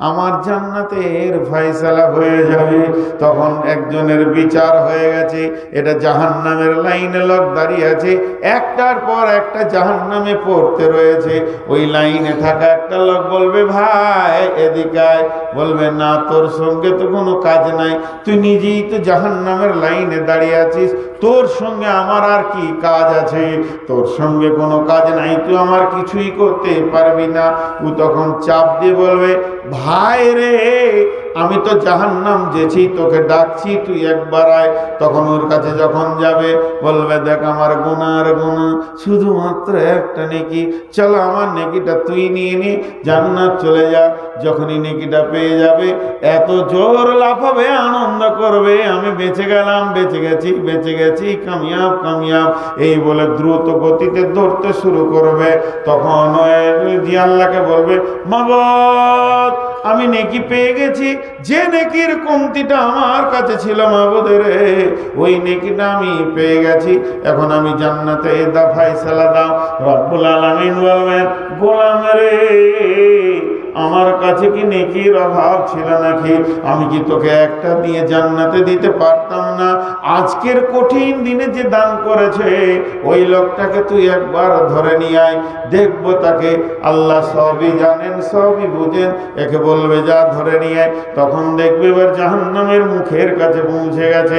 আমার জান্নাতের ফয়সালা হয়ে যাবে। তখন একজনের বিচার হয়ে গেছে, এটা জাহান্নামের লাইনে লোক দাঁড়িয়ে আছে, একটার পর একটা জাহান্নামে পড়তে রয়েছে। ওই লাইনে থাকা একটা লোক বলবে ভাই এদিকে আয়। বলবে না, তোর সঙ্গে তো কোনো কাজ নাই, তুই নিজেই তো জাহান্নামের লাইনে দাঁড়িয়ে আছিস, তোর সঙ্গে আমার আর কি কাজ আছে? তোর সঙ্গে কোনো কাজ নাই, তুই আমার কিছুই করতে পারবি না। ও তখন চাপ দিয়ে বলবে ভাই রে, আমি তো জাহান্নাম যেছি, তোকে ডাকছি, তুই একবার আয়। তখন ওর কাছে যখন যাবে বলবে দেখ আমার গুনার গুনাহ শুধুমাত্র একটা নেকি, চলো আমার নেকিটা তুই নিয়ে নি, জান্নাত চলে যা। যখনই নেকিটা পেয়ে যাবে এত জোর লাফাবে, আনন্দ করবে, আমি বেঁচে গেলাম, বেঁচে গেছি, বেঁচে গেছি, কামিয়াব কামিয়াব, এই বলে দ্রুত গতিতে দৌড়তে শুরু করবে। তখন ওই আল্লাহকে বলবে মাবুদ আমি নেকি পেয়ে গেছি, যে নেকির কমতিটা আমার কাছে ছিল মাবুদ রে, ওই নেকিটা আমি পেয়ে গেছি, এখন আমি জান্নাতে দা ফয়সালা দাও। রব্বুল আলামিন বলবেন গোলাম রে, আমার কাছে কি নেকির অভাব ছিল নাকি? আমি কি তোকে একটা দিয়ে জান্নাতে দিতে পারতাম না? আজকের কঠিন দিনে যে দান করেছে ওই লোকটাকে তুই একবার ধরে নিয়ে আয়, দেখবো তাকে। আল্লাহ সবই জানেন, সবই বুঝেন, একে বলবে যা ধরে নিয়ে আয়। তখন দেখবে এবার জাহান্নামের মুখের কাছে পৌঁছে গেছে।